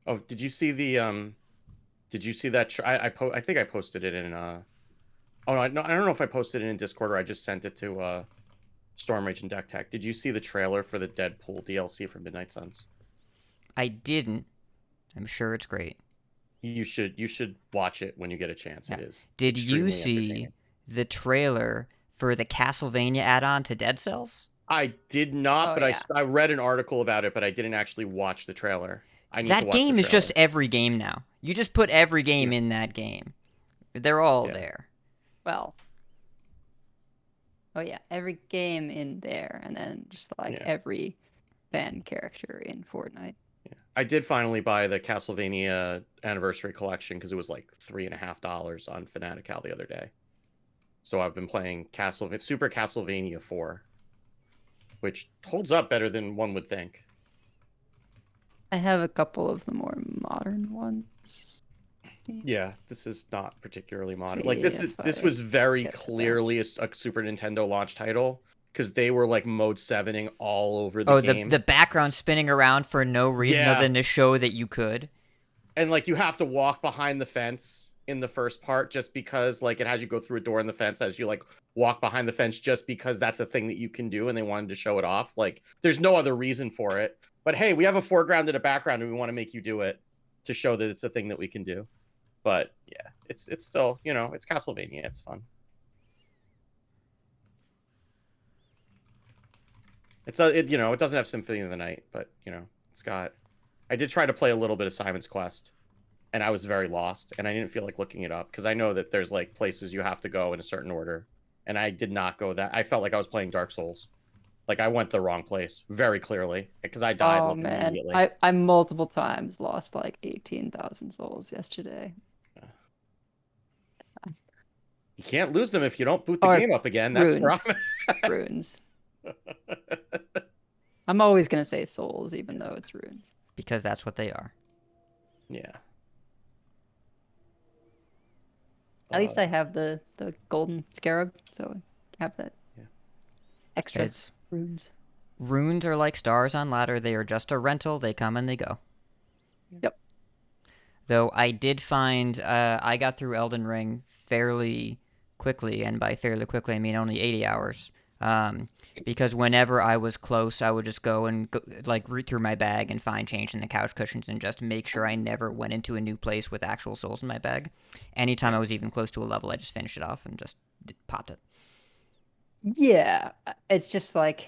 Oh, did you see the Did you see that? I think I posted it in Oh no, I don't know if I posted it in Discord or I just sent it to Stormrage and Deck Tech. Did you see the trailer for the Deadpool DLC for Midnight Suns? I didn't. I'm sure it's great. You should watch it when you get a chance. Yeah. It is Did you extremely see entertaining. the trailer for the Castlevania add-on to Dead Cells? I did not, Oh but yeah. I read an article about it, but I didn't actually watch the trailer. I need to That watch the game is just trailer. every game now. You just put every game Yeah, in that game. They're all yeah, there. Well. Oh yeah. Every game in there, and then just like yeah, every fan character in Fortnite. yeah. I did finally buy the Castlevania Anniversary Collection because it was like $3.50 on Fanatical the other day. So I've been playing Super Castlevania 4, which holds up better than one would think. I have a couple of the more modern ones. Yeah, this is not particularly modern. See Like this if this I was very get to that. clearly a Super Nintendo launch title because they were like mode 7ing all over the Oh, game. the background spinning around for no reason Yeah. other than to show that you could. And like you have to walk behind the fence in the first part just because like it has you go through a door in the fence as you like walk behind the fence just because that's a thing that you can do and they wanted to show it off. Like there's no other reason for it. But hey, we have a foreground and a background and we want to make you do it to show that it's a thing that we can do. But yeah, it's still, it's Castlevania. It's fun. It doesn't have Symphony of the Night, but it's got. I did try to play a little bit of Simon's Quest, and I was very lost, and I didn't feel like looking it up because I know that there's like places you have to go in a certain order, and I did not go that. I felt like I was playing Dark Souls, like I went the wrong place very clearly because I died Oh like man, immediately. I multiple times lost like 18,000 souls yesterday. You can't lose them if you don't boot the Or game up again. That's where runes. I'm. Runes. I'm always gonna say souls, even though it's runes. Because that's what they are. Yeah. At least I have the golden scarab, so I have that Yeah. extra It's runes. runes are like stars on ladder. They are just a rental. They come and they go. Yep. Though I did find I got through Elden Ring fairly quickly, and by fairly quickly I mean only 80 hours. Because whenever I was close, I would just go and root through my bag and find change in the couch cushions and just make sure I never went into a new place with actual souls in my bag. Anytime I was even close to a level, I just finished it off and just popped it. Yeah, it's just like.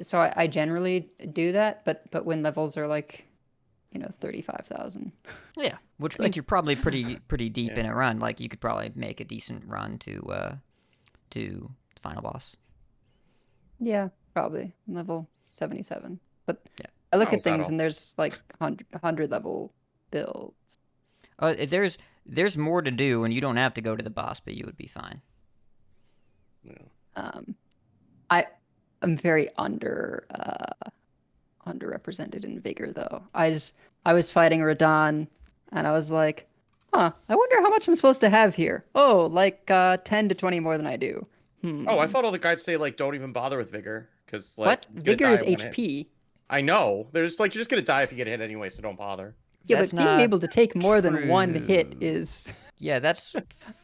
So I generally do that, but when levels are like, 35,000. Yeah, which means you're probably pretty deep in a run. Like you could probably make a decent run to the final boss. Yeah, probably level 77. But Yeah. I look Oh, at is that things all? and there's like 100 level builds. There's more to do, and you don't have to go to the boss, but you would be fine. Yeah. I'm very underrepresented in vigor though. I was fighting Radahn and I was like, I wonder how much I'm supposed to have here. Oh, like 10 to 20 more than I do. Oh, I thought all the guides say like don't even bother with vigor because like What? you're gonna Vigor die is in one hit. HP. I know. There's like you're just gonna die if you get hit anyway, so don't bother. Yeah, That's but being not able to take more than one hit true. is. Yeah, that's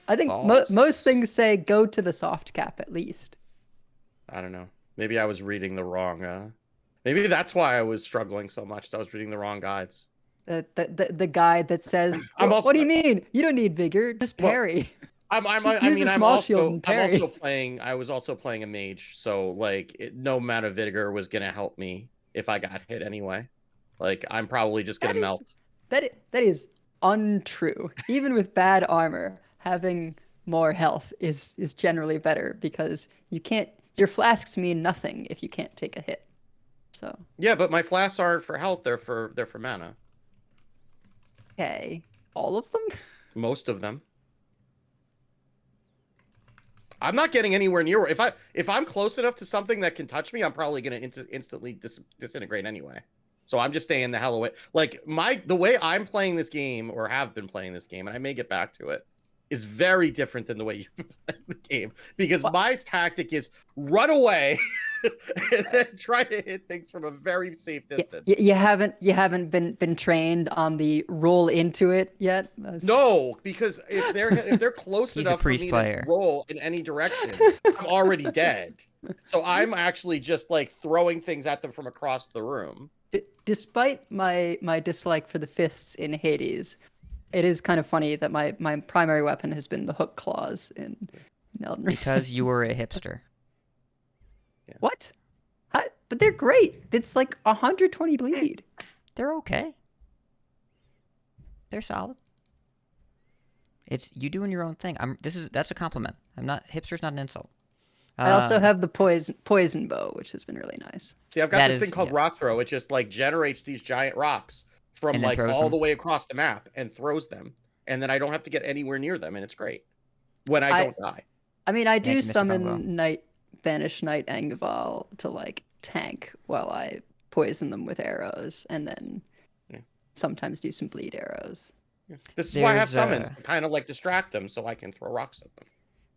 I think false. most things say go to the soft cap at least. I don't know. Maybe I was reading the wrong. Maybe that's why I was struggling so much. So I was reading the wrong guides. The guide that says, I'm also- what do you mean? You don't need vigor, just Well, parry. I use mean, a I'm small shield and I'm parry. also playing. I was also playing a mage, so like no amount of vigor was gonna help me if I got hit anyway. Like I'm probably just gonna melt. That is untrue. Even with bad armor, having more health is generally better because your flasks mean nothing if you can't take a hit. So Yeah, but my flasks aren't for health. They're for mana. okay, all of them. Most of them. I'm not getting anywhere near. If I'm close enough to something that can touch me, I'm probably gonna instantly disintegrate anyway. So I'm just staying the hell away. Like the way I'm playing this game or have been playing this game, and I may get back to it, is very different than the way you've been playing the game because my tactic is run away and then try to hit things from a very safe distance. You haven't been trained on the roll into it yet. No, because if they're close He's a enough for priest me player. to roll in any direction, I'm already dead. So I'm actually just like throwing things at them from across the room. Despite my dislike for the fists in Hades, it is kind of funny that my primary weapon has been the hook claws in Elden Ring. Because you were a hipster. What? But they're great. It's like 120 bleed. They're okay. They're solid. It's you doing your own thing. That's a compliment. Hipster's not an insult. I also have the poison bow, which has been really nice. See, I've got this thing called rock throw. It just like generates these giant rocks from like all the way across the map and throws them, and then I don't have to get anywhere near them, and it's great when I don't die. I mean, I do summon Banish Knight Angeval to like tank while I poison them with arrows, and then sometimes do some bleed arrows. This is why I have summons to kind of like distract them so I can throw rocks at them.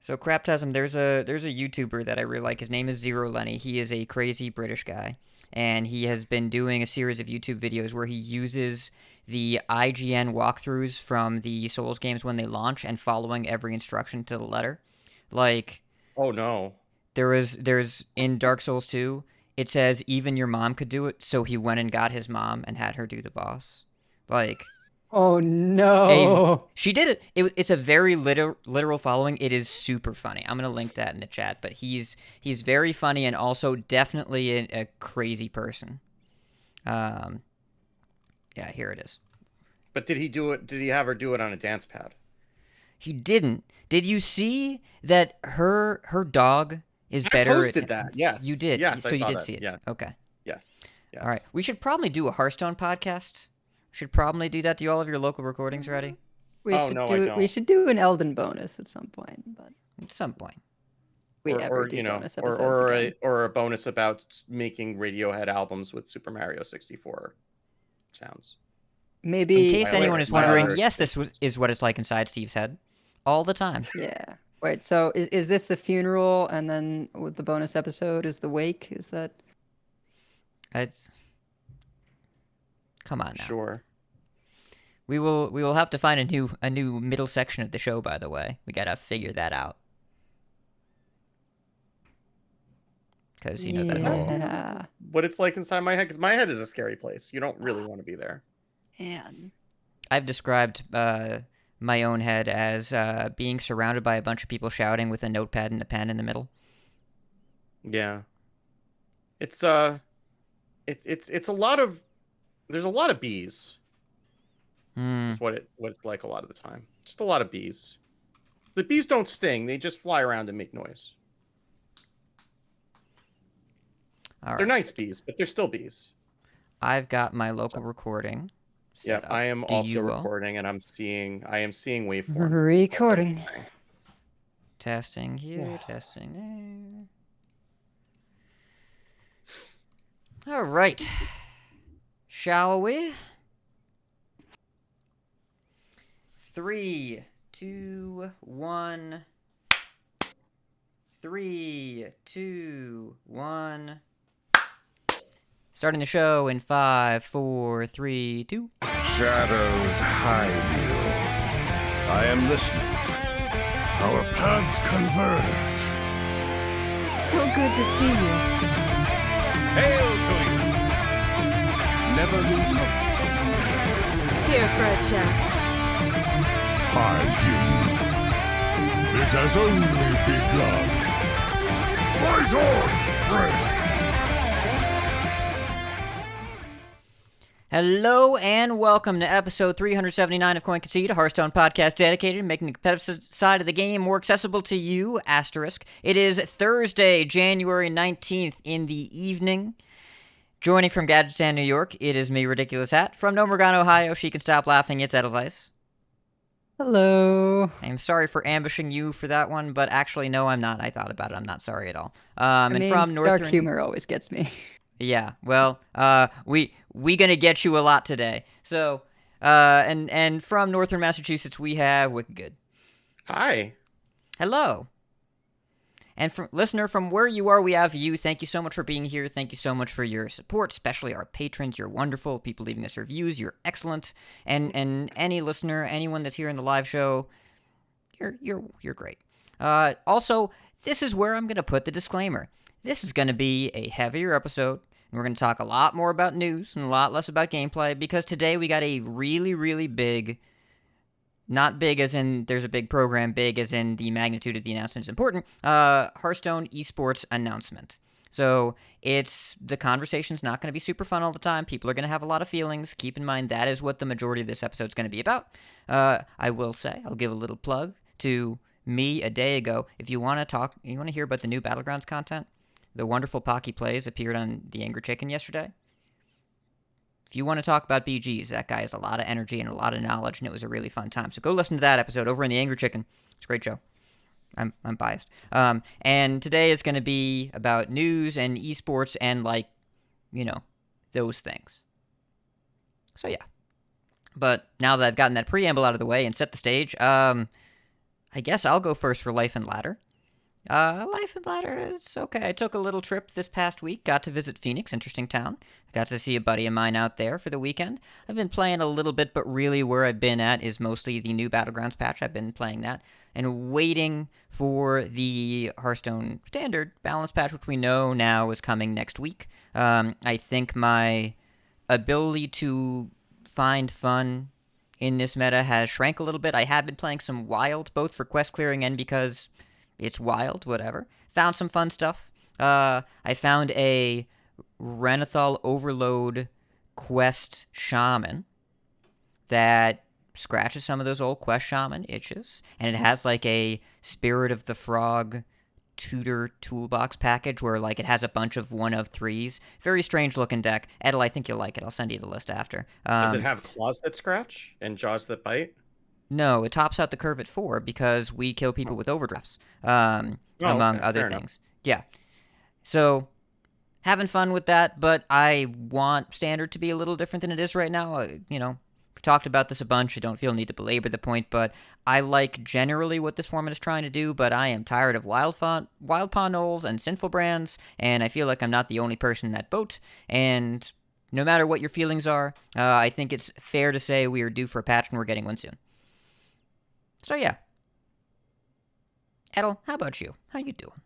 So Craptasm, there's a YouTuber that I really like. His name is Zero Lenny. He is a crazy British guy, and he has been doing a series of YouTube videos where he uses the IGN walkthroughs from the Souls games when they launch and following every instruction to the letter. Like, oh no, there's in Dark Souls 2, it says even your mom could do it, so he went and got his mom and had her do the boss. Like, oh no, she did it. It's a very literal following. It is super funny. I'm gonna link that in the chat. But he's very funny and also definitely a crazy person. Yeah, here it is. But did he do it? Did he have her do it on a dance pad? He didn't. Did you see that her dog is better? I posted that. Yes, you did. Yes, so I you saw did that. see it. Yeah. Okay. Yes. All right. We should probably do a Hearthstone podcast. Should probably do that. Do you all have your local recordings ready? We should do an Elden bonus at some point, but at some point. Bonus episodes or a bonus about making Radiohead albums with Super Mario 64 sounds. Maybe. In case anyone is wondering, yes, this is what it's like inside Steve's head, all the time. Yeah. Wait. So is this the funeral, and then with the bonus episode is the wake? Is that? It's. Come on now. Sure. We will have to find a new middle section of the show. By the way, we gotta figure that out. Because that's what it's like inside my head. Because my head is a scary place. You don't really want to be there. Man. I've described my own head as being surrounded by a bunch of people shouting with a notepad and a pen in the middle. Yeah. It's a lot of. There's a lot of bees. That's what it's like a lot of the time. Just a lot of bees. The bees don't sting. They just fly around and make noise. They're nice bees, but they're still bees. I've got my local recording. Yeah, I am also recording, and I am seeing waveform. Recording. Testing here, testing there. All right. Shall we? 3, 2, 1. 3, 2, 1. Starting the show in 5, 4, 3, 2. Shadows hide you. I am listening. Our paths converge. So good to see you. Hail to you. Never lose hope. Here for a chat. I hear you. It has only begun. Fight on, friend. Hello and welcome to episode 379 of Coin Conceit, a Hearthstone podcast dedicated to making the competitive side of the game more accessible to you, asterisk. It is Thursday, January 19th in the evening. Joining from Gadgetan, New York, it is me, Ridiculous Hat. From Nomergon, Ohio, she can stop laughing, it's Edelweiss. Hello. I'm sorry for ambushing you for that one, but actually, no, I'm not. I thought about it. I'm not sorry at all. From Northern... dark humor always gets me. Yeah, well, we gonna get you a lot today. So, and from Northern Massachusetts, we have Wicked Good. Hi. Hello. And listener, from where you are, we have you. Thank you so much for being here. Thank you so much for your support, especially our patrons. You're wonderful. People leaving us reviews, you're excellent. And any listener, anyone that's here in the live show, you're great. Also, this is where I'm going to put the disclaimer. This is going to be a heavier episode, and we're going to talk a lot more about news and a lot less about gameplay, because today we got a really, really big, not big as in there's a big program, big as in the magnitude of the announcement is important, Hearthstone esports announcement. So the conversation's not going to be super fun all the time. People are going to have a lot of feelings. Keep in mind that is what the majority of this episode is going to be about. I will say, I'll give a little plug to me a day ago. If you want to hear about the new Battlegrounds content, the wonderful Pocky Plays appeared on The Angry Chicken yesterday. If you want to talk about BGs, that guy has a lot of energy and a lot of knowledge, and it was a really fun time. So go listen to that episode over in The Angry Chicken. It's a great show. I'm biased. And today is going to be about news and esports and, those things. So, yeah. But now that I've gotten that preamble out of the way and set the stage, I guess I'll go first for Life and Ladder. Life and Ladder is okay. I took a little trip this past week. Got to visit Phoenix, interesting town. Got to see a buddy of mine out there for the weekend. I've been playing a little bit, but really where I've been at is mostly the new Battlegrounds patch. I've been playing that and waiting for the Hearthstone Standard balance patch, which we know now is coming next week. I think my ability to find fun in this meta has shrank a little bit. I have been playing some Wild, both for quest clearing and because it's Wild, whatever. Found some fun stuff. I found a Renathal Overload quest shaman that scratches some of those old quest shaman itches, and it has a Spirit of the Frog tutor toolbox package where it has a bunch of 1 of 3s. Very strange looking deck. Edel, I think you'll like it. I'll send you the list after. Does it have claws that scratch and jaws that bite? No, it tops out the curve at 4 because we kill people with overdrafts, among other things. Yeah. So, having fun with that, but I want Standard to be a little different than it is right now. We've talked about this a bunch. I don't feel the need to belabor the point, but I like generally what this format is trying to do, but I am tired of Wild Pawn Knolls and Sinful Brands, and I feel like I'm not the only person in that boat, and no matter what your feelings are, I think it's fair to say we are due for a patch and we're getting one soon. So yeah. Edel, how about you? How you doing?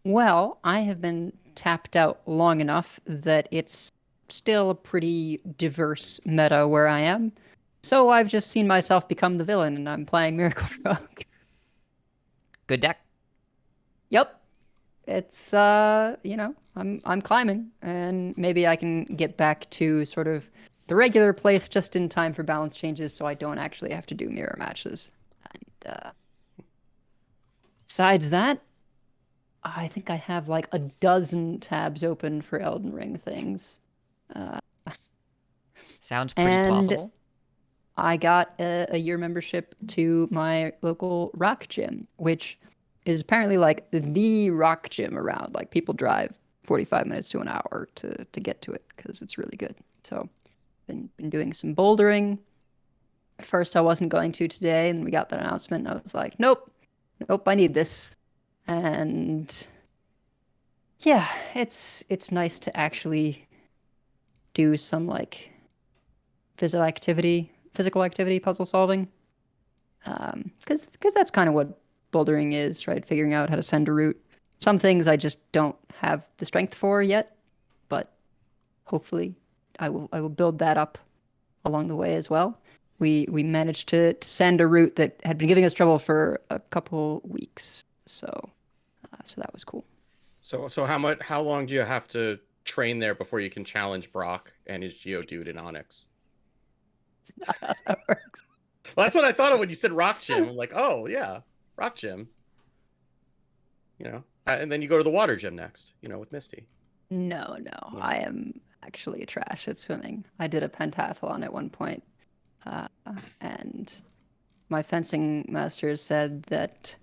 Well, I have been tapped out long enough that it's still a pretty diverse meta where I am. So I've just seen myself become the villain, and I'm playing Miracle Rogue. Good deck. Yep. It's I'm climbing, and maybe I can get back to sort of the regular place just in time for balance changes, so I don't actually have to do mirror matches. And besides that, I think I have a dozen tabs open for Elden Ring things. Sounds pretty plausible. I got a year membership to my local rock gym, which is apparently the rock gym around. People drive 45 minutes to an hour to get to it because it's really good. So been doing some bouldering. At first I wasn't going to today, and we got that announcement, and I was like, nope, I need this. And yeah, it's nice to actually do some physical activity puzzle solving, because that's kind of what bouldering is, right? Figuring out how to send a route. Some things I just don't have the strength for yet, but hopefully I will build that up along the way as well. We managed to send a route that had been giving us trouble for a couple weeks, so that was cool. So how long do you have to train there before you can challenge Brock and his Geodude in Onyx? That's not how that works. Well, that's what I thought of when you said Rock Gym. I'm like, oh yeah, Rock Gym. And then you go to the Water Gym next. With Misty. No, I am actually trash at swimming. I did a pentathlon at one point, and my fencing master said that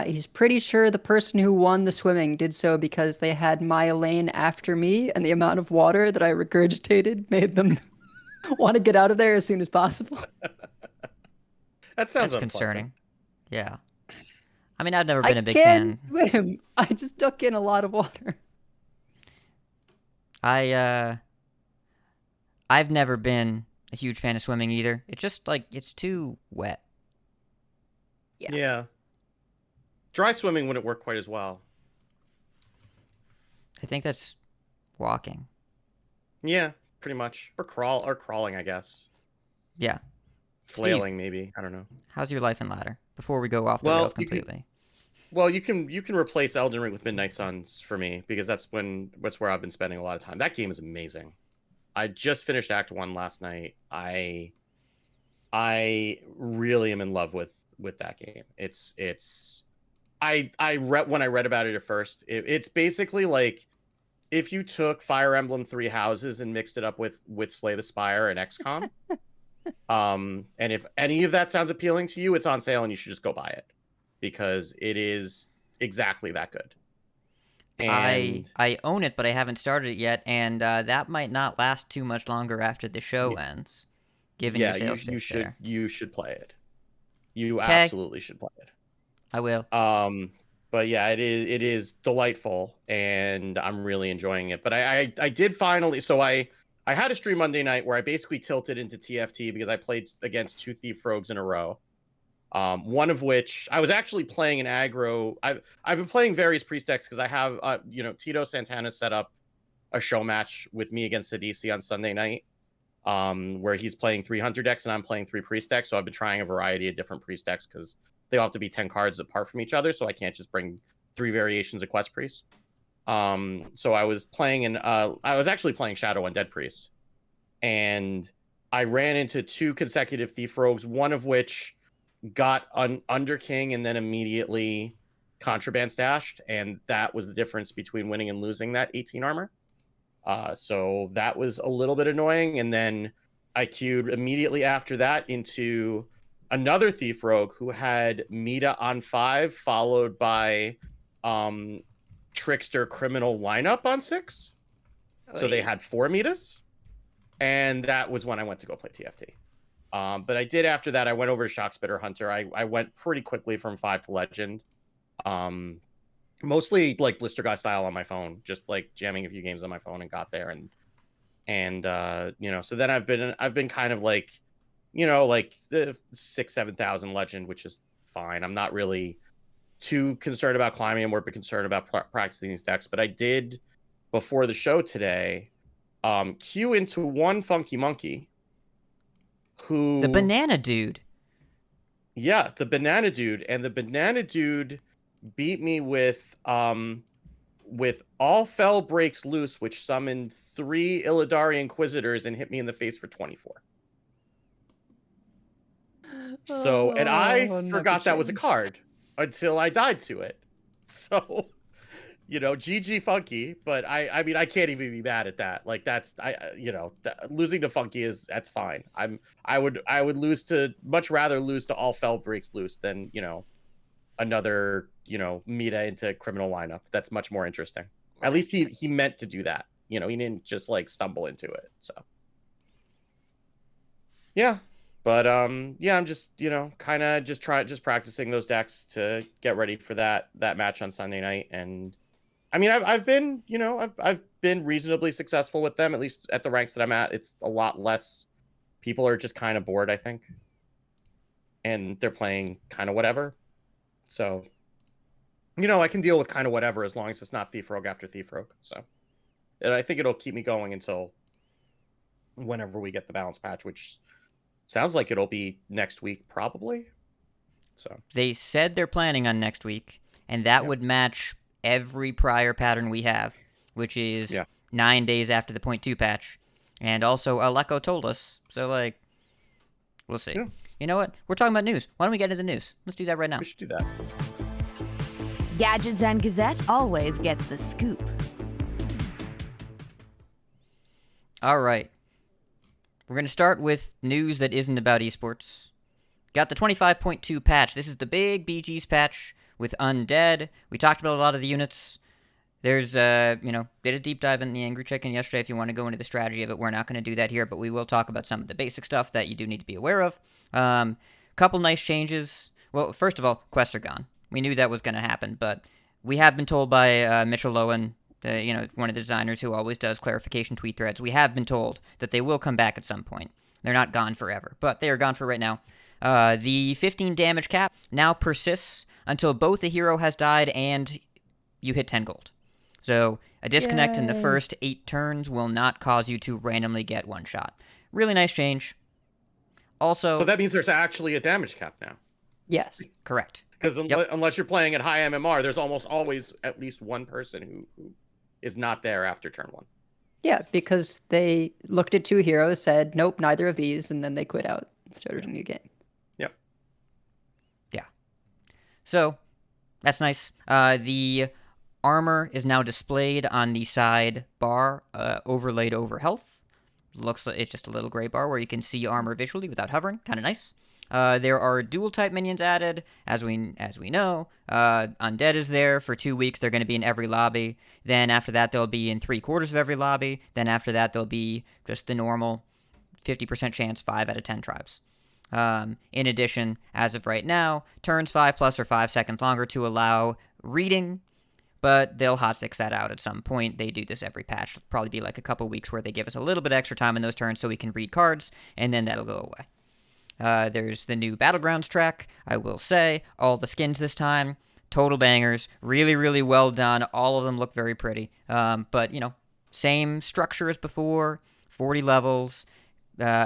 he's pretty sure the person who won the swimming did so because they had my lane after me, and the amount of water that I regurgitated made them want to get out of there as soon as possible. That sounds That's concerning. Yeah. I mean, I've never I been a big can fan. swim. I just took in a lot of water. I've never been a huge fan of swimming either. It's just like it's too wet. Yeah. Yeah. Dry swimming wouldn't work quite as well. I think that's walking. Yeah, pretty much. Or crawling, I guess. Yeah. Flailing, maybe. I don't know. How's your life and ladder? Before we go off the Well, rails you can- completely. Well, you can replace Elden Ring with Midnight Suns for me because that's where I've been spending a lot of time. That game is amazing. I just finished Act 1 last night. I really am in love with that game. When I read about it at first, it's basically like if you took Fire Emblem Three Houses and mixed it up with Slay the Spire and XCOM. And if any of that sounds appealing to you, it's on sale and you should just go buy it because it is exactly that good. And I own it, but I haven't started it yet, and that might not last too much longer after the show ends. Given your sales pitch there. you should play it. You 'Kay. absolutely should play it. I will. But yeah, it is delightful and I'm really enjoying it. But I did finally, so I had a stream Monday night where I basically tilted into TFT because I played against 2 Thief Rogues in a row. One of which I was actually playing an aggro. I've been playing various priest decks because I have Tito Santana set up a show match with me against Sidisi on Sunday night. Where he's playing 3 Hunter decks and I'm playing 3 priest decks. So I've been trying a variety of different priest decks because they all have to be 10 cards apart from each other. So I can't just bring 3 variations of Quest Priest. So I was playing I was actually playing Shadow Undead Priest. And I ran into 2 consecutive Thief Rogues, one of which got Under King and then immediately Contraband stashed. And that was the difference between winning and losing that 18 armor. So that was a little bit annoying. And then I queued immediately after that into another Thief Rogue who had Mita on 5, followed by Trickster Criminal lineup on 6. So they had 4 Mitas. And that was when I went to go play TFT. But I did after that, I went over to Shockspitter Hunter. I went pretty quickly from 5 to Legend. Mostly like Blister Guy style on my phone, just like jamming a few games on my phone and got there and so then I've been kind of like, like the 6,000-7,000 Legend, which is fine. I'm not really too concerned about climbing. I'm more concerned about practicing these decks. But I did before the show today, queue into one Funky Monkey who The banana dude. Yeah, the banana dude, and the banana dude beat me with All Fell Breaks Loose, which summoned 3 Illidari Inquisitors and hit me in the face for 24. So, and I forgot that was a card until I died to it. So, GG Funky, but I mean, I can't even be mad at that. Like losing to Funky that's fine. I would much rather lose to All Fell Breaks Loose than, another, Mita into criminal lineup. That's much more interesting. At least he meant to do that. He didn't just like stumble into it. So yeah. But I'm just, kind of just practicing those decks to get ready for that match on Sunday night. And I mean, I've been, I've been reasonably successful with them, at least at the ranks that I'm at. It's a lot less. People are just kind of bored, I think. And they're playing kind of whatever. So, I can deal with kind of whatever as long as it's not Thief Rogue after Thief Rogue. So, and I think it'll keep me going until whenever we get the balance patch, which sounds like it'll be next week, probably. So They said they're planning on next week, and that would match every prior pattern we have, which is 9 days after the 0.2 patch. And also, Aleko told us. So, we'll see. Yeah. You know what? We're talking about news. Why don't we get into the news? Let's do that right now. We should do that. Gadgets and Gazette always gets the scoop. All right. We're going to start with news that isn't about esports. Got the 25.2 patch. This is the big BG's patch with Undead. We talked about a lot of the units. There's, did a deep dive in the Angry Chicken yesterday if you want to go into the strategy of it. We're not going to do that here, but we will talk about some of the basic stuff that you do need to be aware of. Couple nice changes. Well, first of all, quests are gone. We knew that was going to happen, but we have been told by Mitchell Lowen, one of the designers who always does clarification tweet threads, we have been told that they will come back at some point. They're not gone forever, but they are gone for right now. The 15 damage cap now persists until both the hero has died and you hit 10 gold. So a disconnect in the Yay. first 8 turns will not cause you to randomly get one shot. Really nice change. Also, So that means there's actually a damage cap now. Yes. correct. Because Yep. unless you're playing at high MMR, there's almost always at least one person who is not there after turn 1. Yeah, because they looked at 2 heroes, said, nope, neither of these, and then they quit out and started a new game. So that's nice. The armor is now displayed on the side bar, overlaid over health. Looks like it's just a little gray bar where you can see armor visually without hovering. Kind of nice. There are dual type minions added, as we know. Undead is there for 2 weeks. They're going to be in every lobby. Then after that, they'll be in 3/4 of every lobby. Then after that, they'll be just the normal 50% chance 5 out of 10 tribes. In addition, as of right now, turns 5+ are 5 seconds longer to allow reading, but they'll hotfix that out at some point. They do this every patch. It'll probably be like a couple weeks where they give us a little bit extra time in those turns so we can read cards, and then that'll go away. There's the new Battlegrounds track. I will say, all the skins this time, total bangers. Really, really well done. All of them look very pretty. But, same structure as before, 40 levels.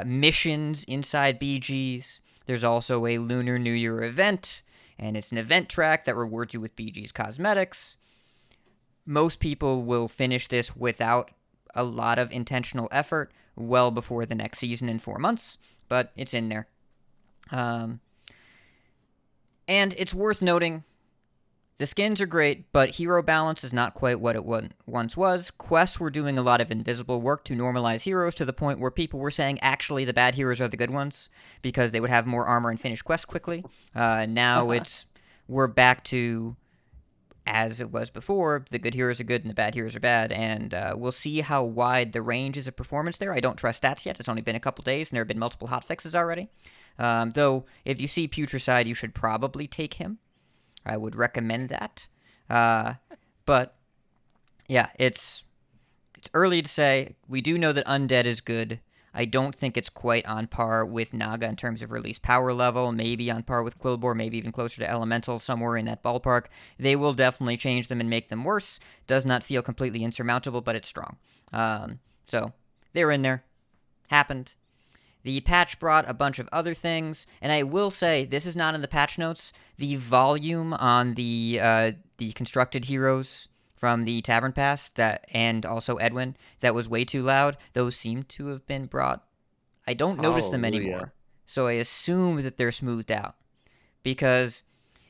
Missions inside BGs. There's also a Lunar New Year event, and it's an event track that rewards you with BG's cosmetics. Most people will finish this without a lot of intentional effort well before the next season in 4 months, but it's in there. And it's worth noting, the skins are great, but hero balance is not quite what it once was. Quests were doing a lot of invisible work to normalize heroes to the point where people were saying actually the bad heroes are the good ones because they would have more armor and finish quests quickly. Now we're back to as it was before. The good heroes are good and the bad heroes are bad, and we'll see how wide the range is of performance there. I don't trust stats yet. It's only been a couple days and there have been multiple hotfixes already. Though if you see Putricide, you should probably take him. I would recommend that. But yeah, it's early to say. We do know that Undead is good. I don't think it's quite on par with Naga in terms of release power level, maybe on par with Quilboar, maybe even closer to Elemental, somewhere in that ballpark. They will definitely change them and make them worse. Does not feel completely insurmountable, but it's strong. So they're in there. Happened. The patch brought a bunch of other things, and I will say, this is not in the patch notes, the volume on the constructed heroes from the Tavern Pass, and also Edwin, that was way too loud. Those seem to have been brought. I don't notice them anymore, so I assume that they're smoothed out. Because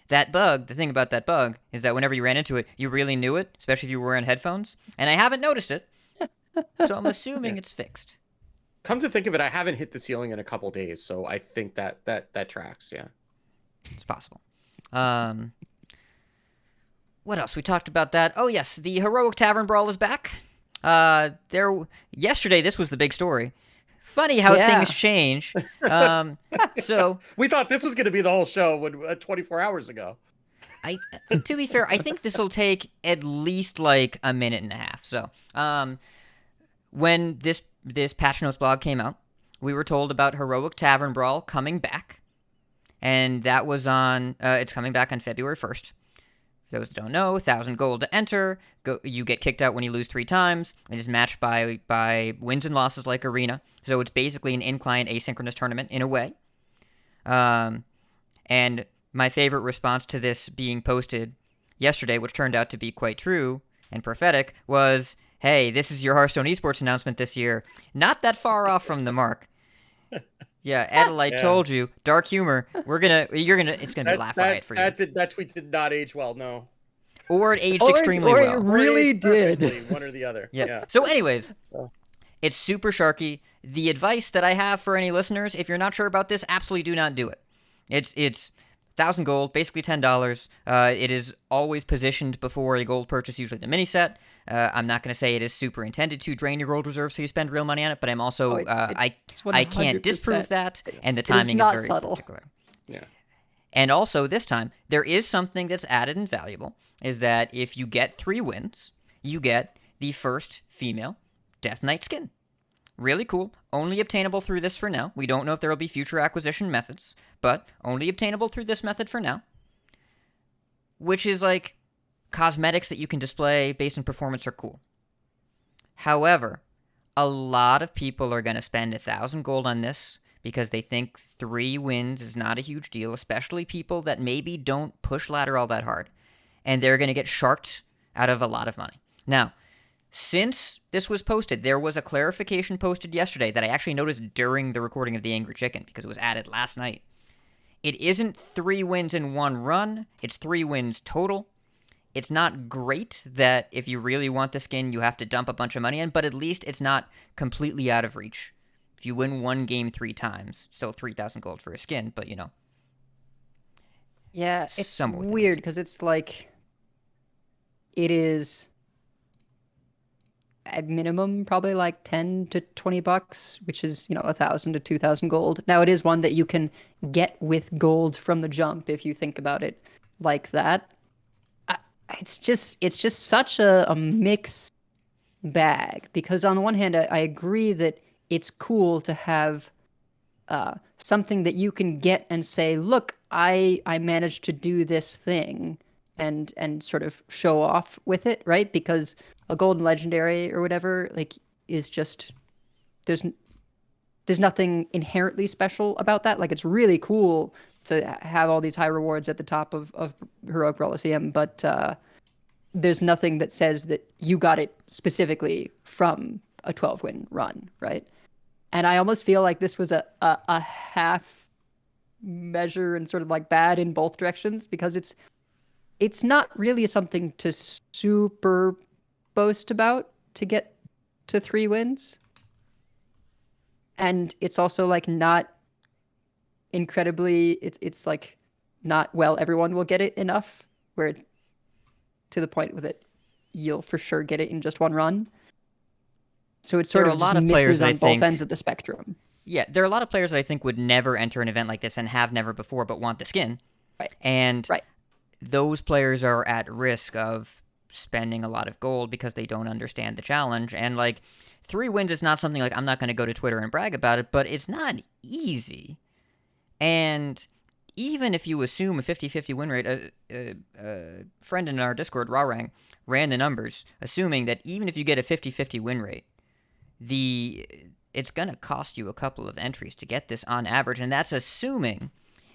that bug, the thing about that bug, is that whenever you ran into it, you really knew it, especially if you were wearing headphones, and I haven't noticed it, so I'm assuming it's fixed. Come to think of it, I haven't hit the ceiling in a couple days, so I think that tracks. Yeah, it's possible. What else? We talked about that. Oh yes, the Heroic Tavern Brawl is back. Yesterday, this was the big story. Funny how things change. So we thought this was going to be the whole show 24 hours ago. To be fair, I think this will take at least like a minute and a half. So, when this patch notes blog came out, we were told about Heroic Tavern Brawl coming back, and that was on. It's coming back on February 1st. For those that don't know, 1,000 gold to enter. You get kicked out when you lose 3 times. It is matched by wins and losses like Arena. So it's basically an in-client asynchronous tournament in a way. And my favorite response to this being posted yesterday, which turned out to be quite true and prophetic, was, "Hey, this is your Hearthstone esports announcement this year. Not that far off from the mark." Yeah, Adelaide told you. Dark humor. It's gonna be laugh riot for you. That tweet did not age well, no. Or it aged extremely well. It really did. One or the other. Yeah. So anyways, it's super sharky. The advice that I have for any listeners, if you're not sure about this, absolutely do not do it. It's 1,000 gold, basically $10. It is always positioned before a gold purchase, usually the mini set. I'm not going to say it is super intended to drain your gold reserve so you spend real money on it, but I'm also I can't disprove that, and the timing is very subtle. particular. Yeah. And also this time, there is something that's added and valuable, is that if you get 3 wins, you get the first female Death Knight skin. Really cool. Only obtainable through this for now. We don't know if there will be future acquisition methods, but only obtainable through this method for now. Which is like cosmetics that you can display based on performance are cool. However, a lot of people are going to spend 1,000 gold on this because they think 3 wins is not a huge deal, especially people that maybe don't push ladder all that hard. And they're going to get sharked out of a lot of money. Now, since this was posted, there was a clarification posted yesterday that I actually noticed during the recording of The Angry Chicken because it was added last night. It isn't 3 wins in one run, it's 3 wins total. It's not great that if you really want the skin, you have to dump a bunch of money in, but at least it's not completely out of reach. If you win one game 3 times, still 3,000 gold for a skin, but Yeah, it's somewhat within weird reason. because it's like it is at minimum probably like 10 to 20 bucks, which is 1,000 to 2,000 gold. Now it is one that you can get with gold from the jump if you think about it like that. It's just such a mixed bag because on the one hand I agree that it's cool to have something that you can get and say, look, I managed to do this thing and sort of show off with it, right? Because a golden legendary or whatever like is just there's nothing inherently special about that. Like it's really cool to have all these high rewards at the top of Heroic Reliceum, but there's nothing that says that you got it specifically from a 12-win run, right? And I almost feel like this was a half measure and sort of like bad in both directions because it's not really something to super boast about to get to 3 wins. And it's also like not incredibly it's like not everyone will get it enough where to the point with it you'll for sure get it in just one run. So it sort There are of a lot just of players misses that I on both think- ends of the spectrum. Yeah, there are a lot of players that I think would never enter an event like this and have never before but want the skin. Right. And Right. those players are at risk of spending a lot of gold because they don't understand the challenge. And like 3 wins is not something like I'm not going to go to Twitter and brag about it, but it's not easy. And even if you assume a 50-50 win rate, a friend in our Discord, Rawrang, ran the numbers, assuming that even if you get a 50-50 win rate, it's going to cost you a couple of entries to get this on average, and that's assuming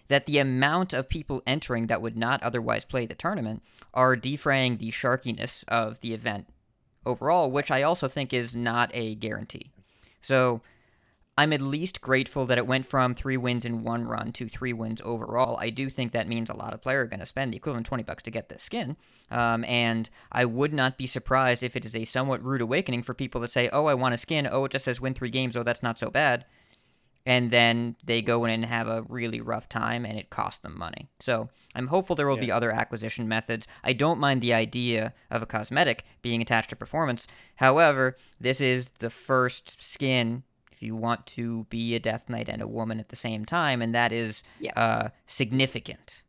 that the amount of people entering that would not otherwise play the tournament are defraying the sharkiness of the event overall, which I also think is not a guarantee. So I'm at least grateful that it went from 3 wins in one run to 3 wins overall. I do think that means a lot of players are going to spend the equivalent of $20 to get this skin. And I would not be surprised if it is a somewhat rude awakening for people to say, oh, I want a skin. Oh, it just says win 3 games. Oh, that's not so bad. And then they go in and have a really rough time and it costs them money. So I'm hopeful there will be other acquisition methods. I don't mind the idea of a cosmetic being attached to performance. However, this is the first skin if you want to be a Death Knight and a woman at the same time, and that is significant.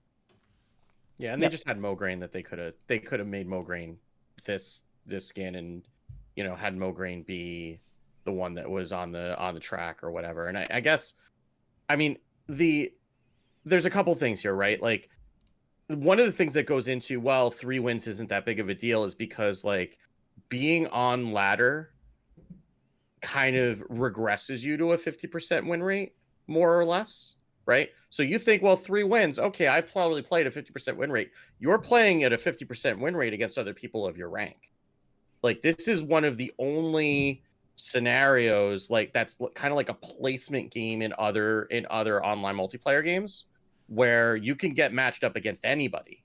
Yeah, and they just had Mograine that they could have made Mograine this skin and had Mograine be the one that was on the track or whatever. And I guess there's a couple things here, right? Like one of the things that goes into 3 wins isn't that big of a deal is because like being on ladder kind of regresses you to a 50% win rate, more or less, right? So you think, 3 wins, okay, I probably played a 50% win rate. You're playing at a 50% win rate against other people of your rank. Like this is one of the only scenarios like that's kind of like a placement game in other online multiplayer games where you can get matched up against anybody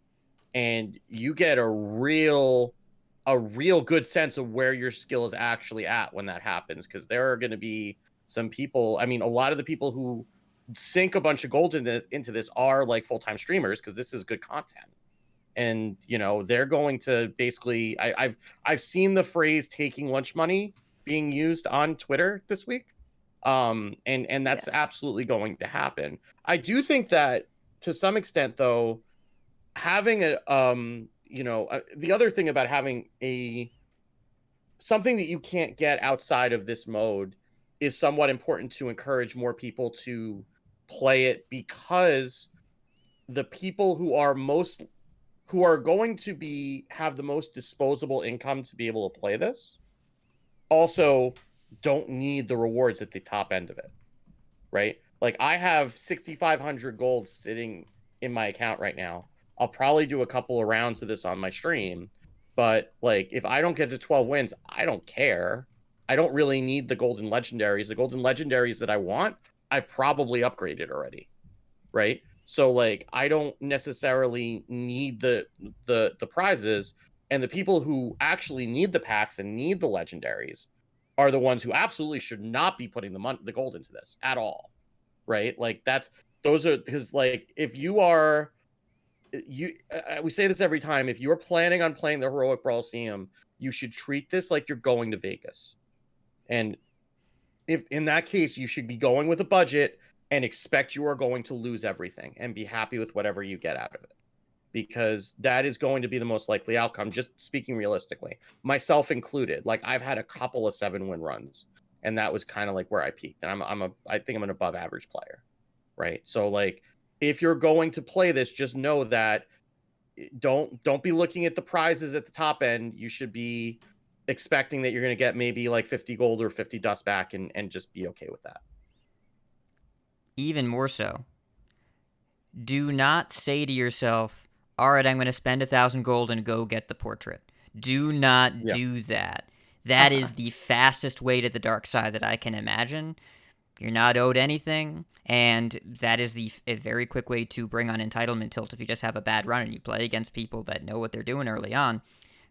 and you get a real good sense of where your skill is actually at when that happens, because there are going to be some people, a lot of the people who sink a bunch of gold into this are like full-time streamers because this is good content. And they're going to basically I've seen the phrase taking lunch money being used on Twitter this week. And that's absolutely going to happen. I do think that to some extent, though, having a the other thing about having something that you can't get outside of this mode is somewhat important to encourage more people to play it, because the people who are going to have the most disposable income to be able to play this also don't need the rewards at the top end of it, right? Like, I have 6,500 gold sitting in my account right now. I'll probably do a couple of rounds of this on my stream, but like, if I don't get to 12 wins, I don't care. I don't really need the golden legendaries. The golden legendaries that I want, I've probably upgraded already, right? So like, I don't necessarily need the prizes, and the people who actually need the packs and need the legendaries are the ones who absolutely should not be putting the gold into this at all, right? Like, those are, because like, if you are we say this every time, if you're planning on playing the Heroic Brawlseum, you should treat this like you're going to Vegas. And if in that case, you should be going with a budget and expect you are going to lose everything and be happy with whatever you get out of it, because that is going to be the most likely outcome, just speaking realistically, myself included. Like, I've had a couple of 7-win runs, and that was kind of like where I peaked, and I think I'm an above average player, right? So like, if you're going to play this, just know that don't be looking at the prizes at the top end. You should be expecting that you're going to get maybe like 50 gold or 50 dust back, and just be okay with that. Even more so, do not say to yourself, all right, I'm going to spend 1,000 gold and go get the portrait. Do not do that. That is the fastest way to the dark side that I can imagine. You're not owed anything, and that is a very quick way to bring on entitlement tilt if you just have a bad run and you play against people that know what they're doing early on.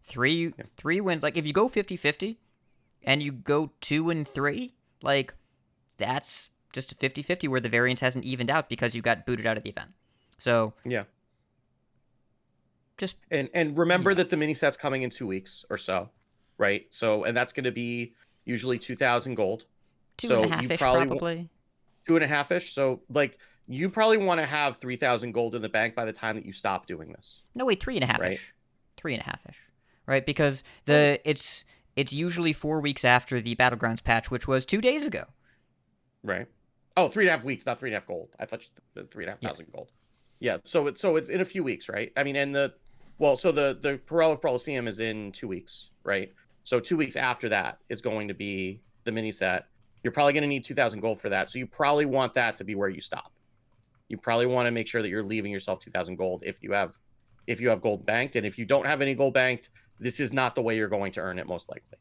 Three wins, like if you go 50-50 and you go 2-3, like that's just a 50-50 where the variance hasn't evened out because you got booted out of the event. So yeah. Just and remember that the mini set's coming in 2 weeks or so, right? So, and that's going to be usually 2,000 gold. 2.5-ish probably. 2.5-ish. So like, you probably want to have 3,000 gold in the bank by the time that you stop doing this. No, wait, 3.5-ish. Right? 3.5-ish. Right? Because it's usually 4 weeks after the Battlegrounds patch, which was 2 days ago. Right. Oh, 3.5 weeks, not 3.5 gold. I thought 3,500 gold. Yeah. So it's in a few weeks, right? I mean, and the Heroic Brawlseum is in 2 weeks, right? So 2 weeks after that is going to be the mini set. You're probably going to need 2,000 gold for that. So you probably want that to be where you stop. You probably want to make sure that you're leaving yourself 2,000 gold if you have gold banked. And if you don't have any gold banked, this is not the way you're going to earn it, most likely.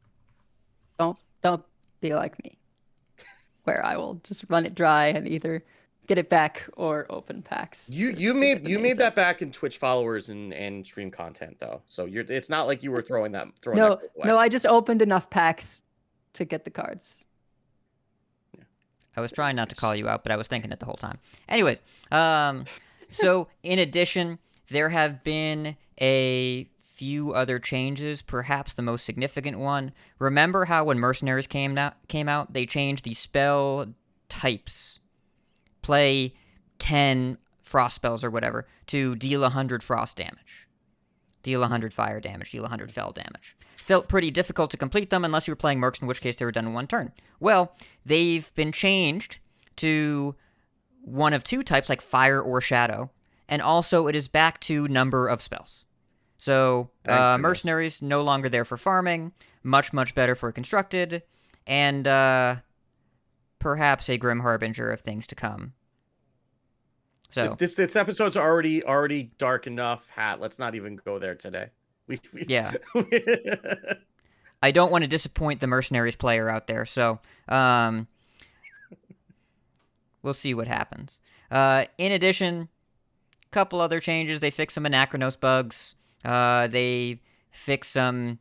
Don't be like me, where I will just run it dry and either get it back or open packs. You made that back in Twitch followers and stream content though. So it's not like you were throwing that away. No, I just opened enough packs to get the cards. I was trying not to call you out, but I was thinking it the whole time. Anyways, so in addition, there have been a few other changes, perhaps the most significant one. Remember how when Mercenaries came out, they changed the spell types. Play 10 frost spells or whatever to deal 100 frost damage. Deal 100 fire damage, deal 100 fell damage. Felt pretty difficult to complete them unless you were playing Mercs, in which case they were done in one turn. Well, they've been changed to one of two types, like fire or shadow, and also it is back to number of spells. So, Mercenaries no longer there for farming, much, much better for constructed, and perhaps a Grim Harbinger of things to come. So this episode's already dark enough. Let's not even go there today. Yeah. I don't want to disappoint the Mercenaries player out there, so we'll see what happens. In addition, a couple other changes. They fixed some Anachronos bugs. They fixed some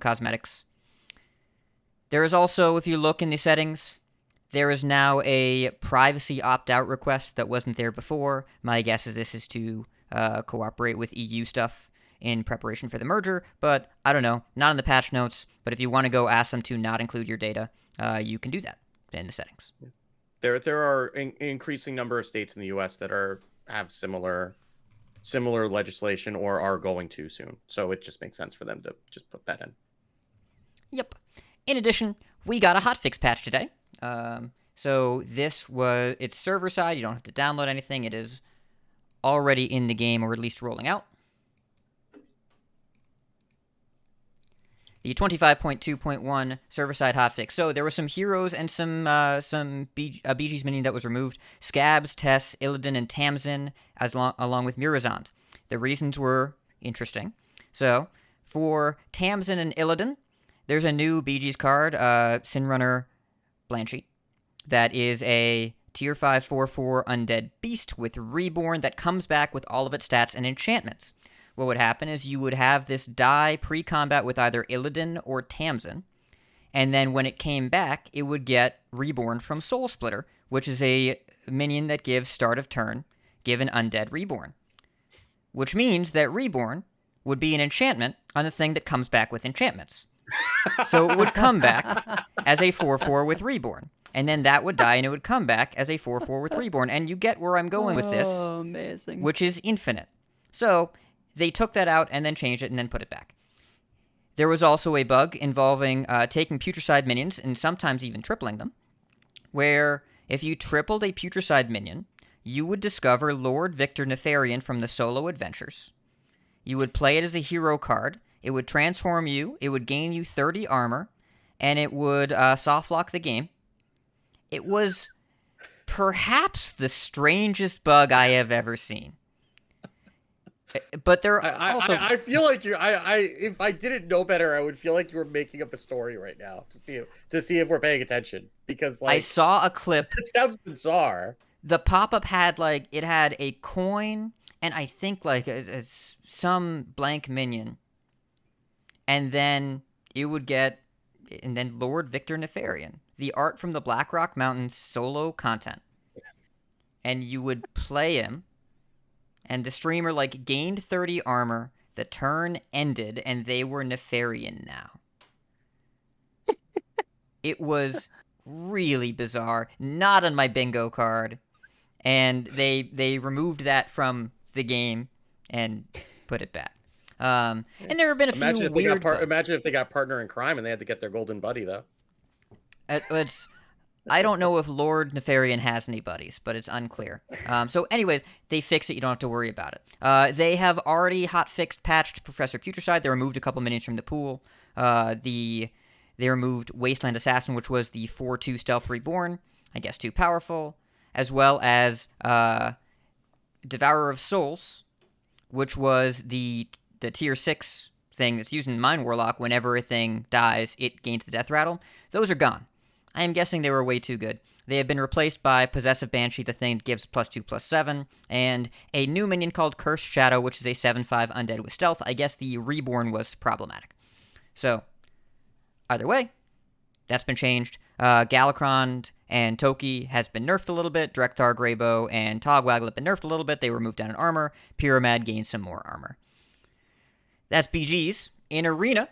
cosmetics. There is also, if you look in the settings, there is now a privacy opt-out request that wasn't there before. My guess is this is to cooperate with EU stuff in preparation for the merger, but I don't know. Not in the patch notes, but if you want to go ask them to not include your data, you can do that in the settings. There are an increasing number of states in the U.S. that have similar legislation or are going to soon. So it just makes sense for them to just put that in. Yep. In addition, we got a hotfix patch today. So it's server side. You don't have to download anything. It is already in the game, or at least rolling out. The 25.2.1 server-side hotfix. So there were some heroes and some BG's minion that was removed. Scabs, Tess, Illidan, and Tamsin, along with Murozond. The reasons were interesting. So for Tamsin and Illidan, there's a new BG's card, Sinrunner Blanchie, that is a Tier 5 4/4 undead beast with Reborn that comes back with all of its stats and enchantments. What would happen is you would have this die pre-combat with either Illidan or Tamsin, and then when it came back, it would get Reborn from Soul Splitter, which is a minion that gives start of turn, give an undead Reborn. Which means that Reborn would be an enchantment on the thing that comes back with enchantments. So it would come back as a 4/4 with Reborn. And then that would die, and it would come back as a 4/4 with Reborn. And you get where I'm going with this, amazing. which is infinite. So they took that out and then changed it and then put it back. There was also a bug involving taking Putricide minions and sometimes even tripling them, where if you tripled a Putricide minion, you would discover Lord Victor Nefarian from the Solo Adventures. You would play it as a hero card. It would transform you. It would gain you 30 armor, and it would softlock the game. It was perhaps the strangest bug I have ever seen. But there also... I feel like if I didn't know better, I would feel like you were making up a story right now to see if we're paying attention, because I saw a clip. It sounds bizarre. The pop-up had it had a coin and I think some blank minion, and then it would get, and then Lord Victor Nefarian, the art from the Blackrock Mountains solo content, and you would play him. And the streamer, gained 30 armor, the turn ended, and they were Nefarian now. It was really bizarre. Not on my bingo card. And they removed that from the game and put it back. And there have been a few weird... Imagine if they got partner in crime and they had to get their golden buddy, though. I don't know if Lord Nefarian has any buddies, but it's unclear. So anyways, they fixed it. You don't have to worry about it. They have already hotfixed, patched Professor Putricide. They removed a couple minions from the pool. They removed Wasteland Assassin, which was the 4/2 Stealth Reborn. I guess too powerful. As well as Devourer of Souls, which was the Tier 6 thing that's used in Mind Warlock. Whenever a thing dies, it gains the Death Rattle. Those are gone. I am guessing they were way too good. They have been replaced by Possessive Banshee, the thing that gives +2/+7, and a new minion called Cursed Shadow, which is a 7/5 undead with stealth. I guess the Reborn was problematic. So, either way, that's been changed. Galakron and Toki has been nerfed a little bit. Drekthar, Greybow, and Togwaggle have been nerfed a little bit. They were moved down in armor. Pyramid gained some more armor. That's BG's. In Arena,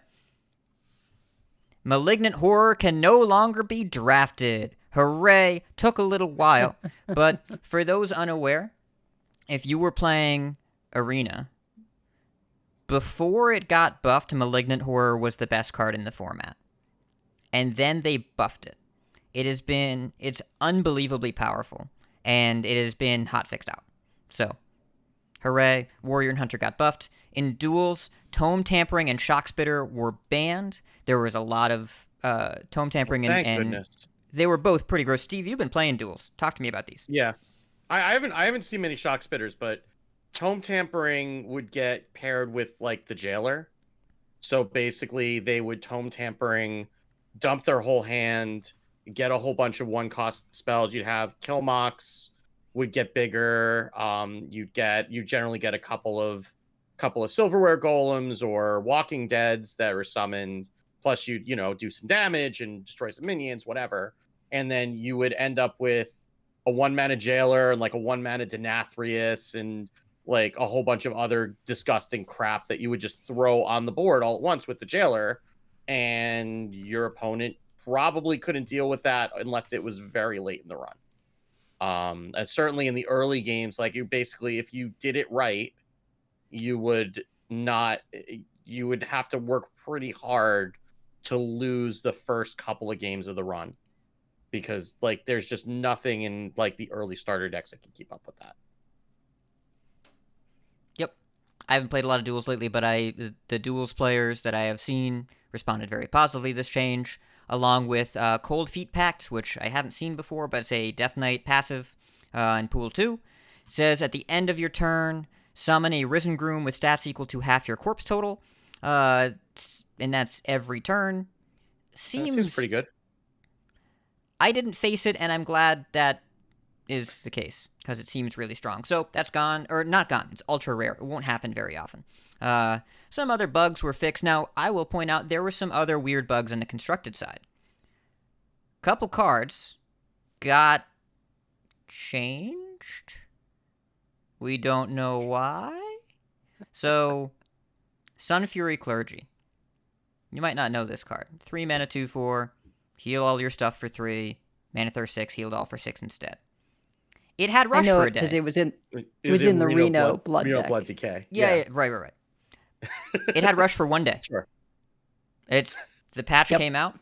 Malignant Horror can no longer be drafted. Hooray! Took a little while. But for those unaware, if you were playing Arena, before it got buffed, Malignant Horror was the best card in the format. And then they buffed it. It's unbelievably powerful. And it has been hotfixed out. So, hooray, Warrior and Hunter got buffed. In duels, Tome Tampering and Shock Spitter were banned. There was a lot of Tome Tampering Thank goodness. They were both pretty gross. Steve, you've been playing duels. Talk to me about these. Yeah. I haven't seen many Shock Spitters, but Tome Tampering would get paired with the Jailer. So basically they would Tome Tampering, dump their whole hand, get a whole bunch of 1-cost spells. You'd have Killmox would get bigger. You generally get a couple of silverware golems or walking deads that are summoned. Plus you'd do some damage and destroy some minions, whatever. And then you would end up with a 1-mana Jailer and a 1-mana Denathrius and a whole bunch of other disgusting crap that you would just throw on the board all at once with the Jailer. And your opponent probably couldn't deal with that unless it was very late in the run. And certainly in the early games, like you basically, if you did it right, you would not, you would have to work pretty hard to lose the first couple of games of the run, because like there's just nothing in like the early starter decks that can keep up with that. Yep. I haven't played a lot of duels lately, but the duels players that I have seen responded very positively to this change, along with Cold Feet Pact, which I haven't seen before, but it's a Death Knight passive in Pool 2. It says, at the end of your turn, summon a Risen Groom with stats equal to half your corpse total, and that's every turn. That seems pretty good. I didn't face it, and I'm glad that is the case, because it seems really strong. So that's gone, or not gone, it's ultra rare. It won't happen very often. Some other bugs were fixed. Now, I will point out there were some other weird bugs on the constructed side. Couple cards got changed. We don't know why. So, Sun Fury Clergy. You might not know this card. 3 mana, 2/4. Heal all your stuff for 3. Mana Thirst 6, healed all for 6 instead. It had Rush I know for a it day. because it was in the Reno Blood Reno deck. Blood Decay. Yeah, right. It had Rush for 1 day. Sure. The patch Yep. came out.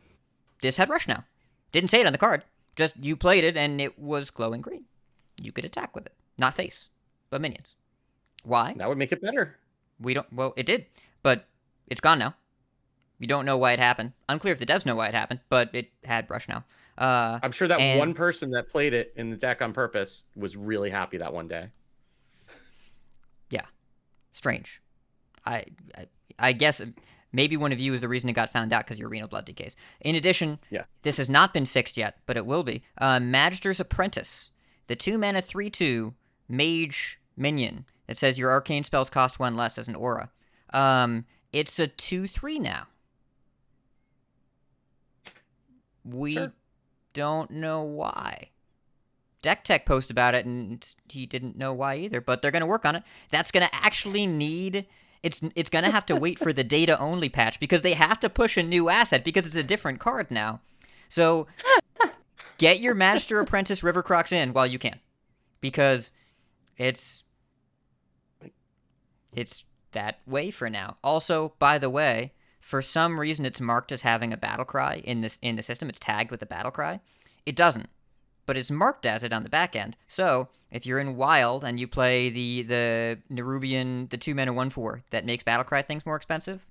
This had Rush now. Didn't say it on the card. Just you played it and it was glowing green. You could attack with it. Not face, but minions. Why? That would make it better. Well, it did, but it's gone now. We don't know why it happened. Unclear if the devs know why it happened, but it had Rush now. I'm sure that and- one person that played it in the deck on purpose was really happy that one day. Yeah. Strange. I guess maybe one of you is the reason it got found out because your Reno Blood decays. In addition, Yeah. this has not been fixed yet, but it will be. Magister's Apprentice. The 2 mana 3/2 mage minion that says your arcane spells cost 1 less as an aura. It's a 2/3 now. We Sure. don't know why. Deck Tech posted about it, and he didn't know why either, but they're going to work on it. That's going to actually need... It's going to have to wait for the data-only patch, because they have to push a new asset, because it's a different card now. So, get your Magister Apprentice Rivercrocs in while you can, because it's that way for now. Also, by the way, for some reason it's marked as having a battle cry in the system. It's tagged with a battle cry. It doesn't, but it's marked as it on the back end. So if you're in Wild and you play the Nerubian, the 2 mana 1/4 that makes battle cry things more expensive,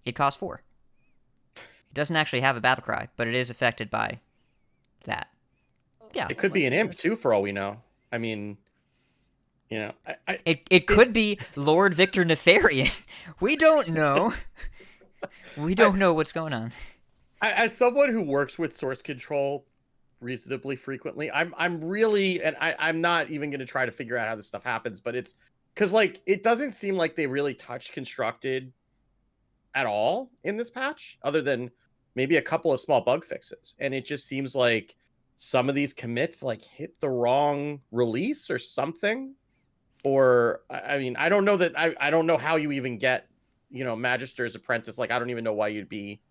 it costs 4. It doesn't actually have a battle cry, but it is affected by that. Yeah, It could be an imp too, for all we know. I mean, you know, it could be Lord Victor Nefarian. We don't know. We don't know what's going on. as someone who works with source control reasonably frequently, I'm really, and I'm not even going to try to figure out how this stuff happens, but it's because like it doesn't seem like they really touched constructed at all in this patch, other than maybe a couple of small bug fixes, and it just seems like some of these commits like hit the wrong release or something. Or I mean, I don't know that I don't know how you even get, you know, Magister's Apprentice. Like, I don't even know why you'd be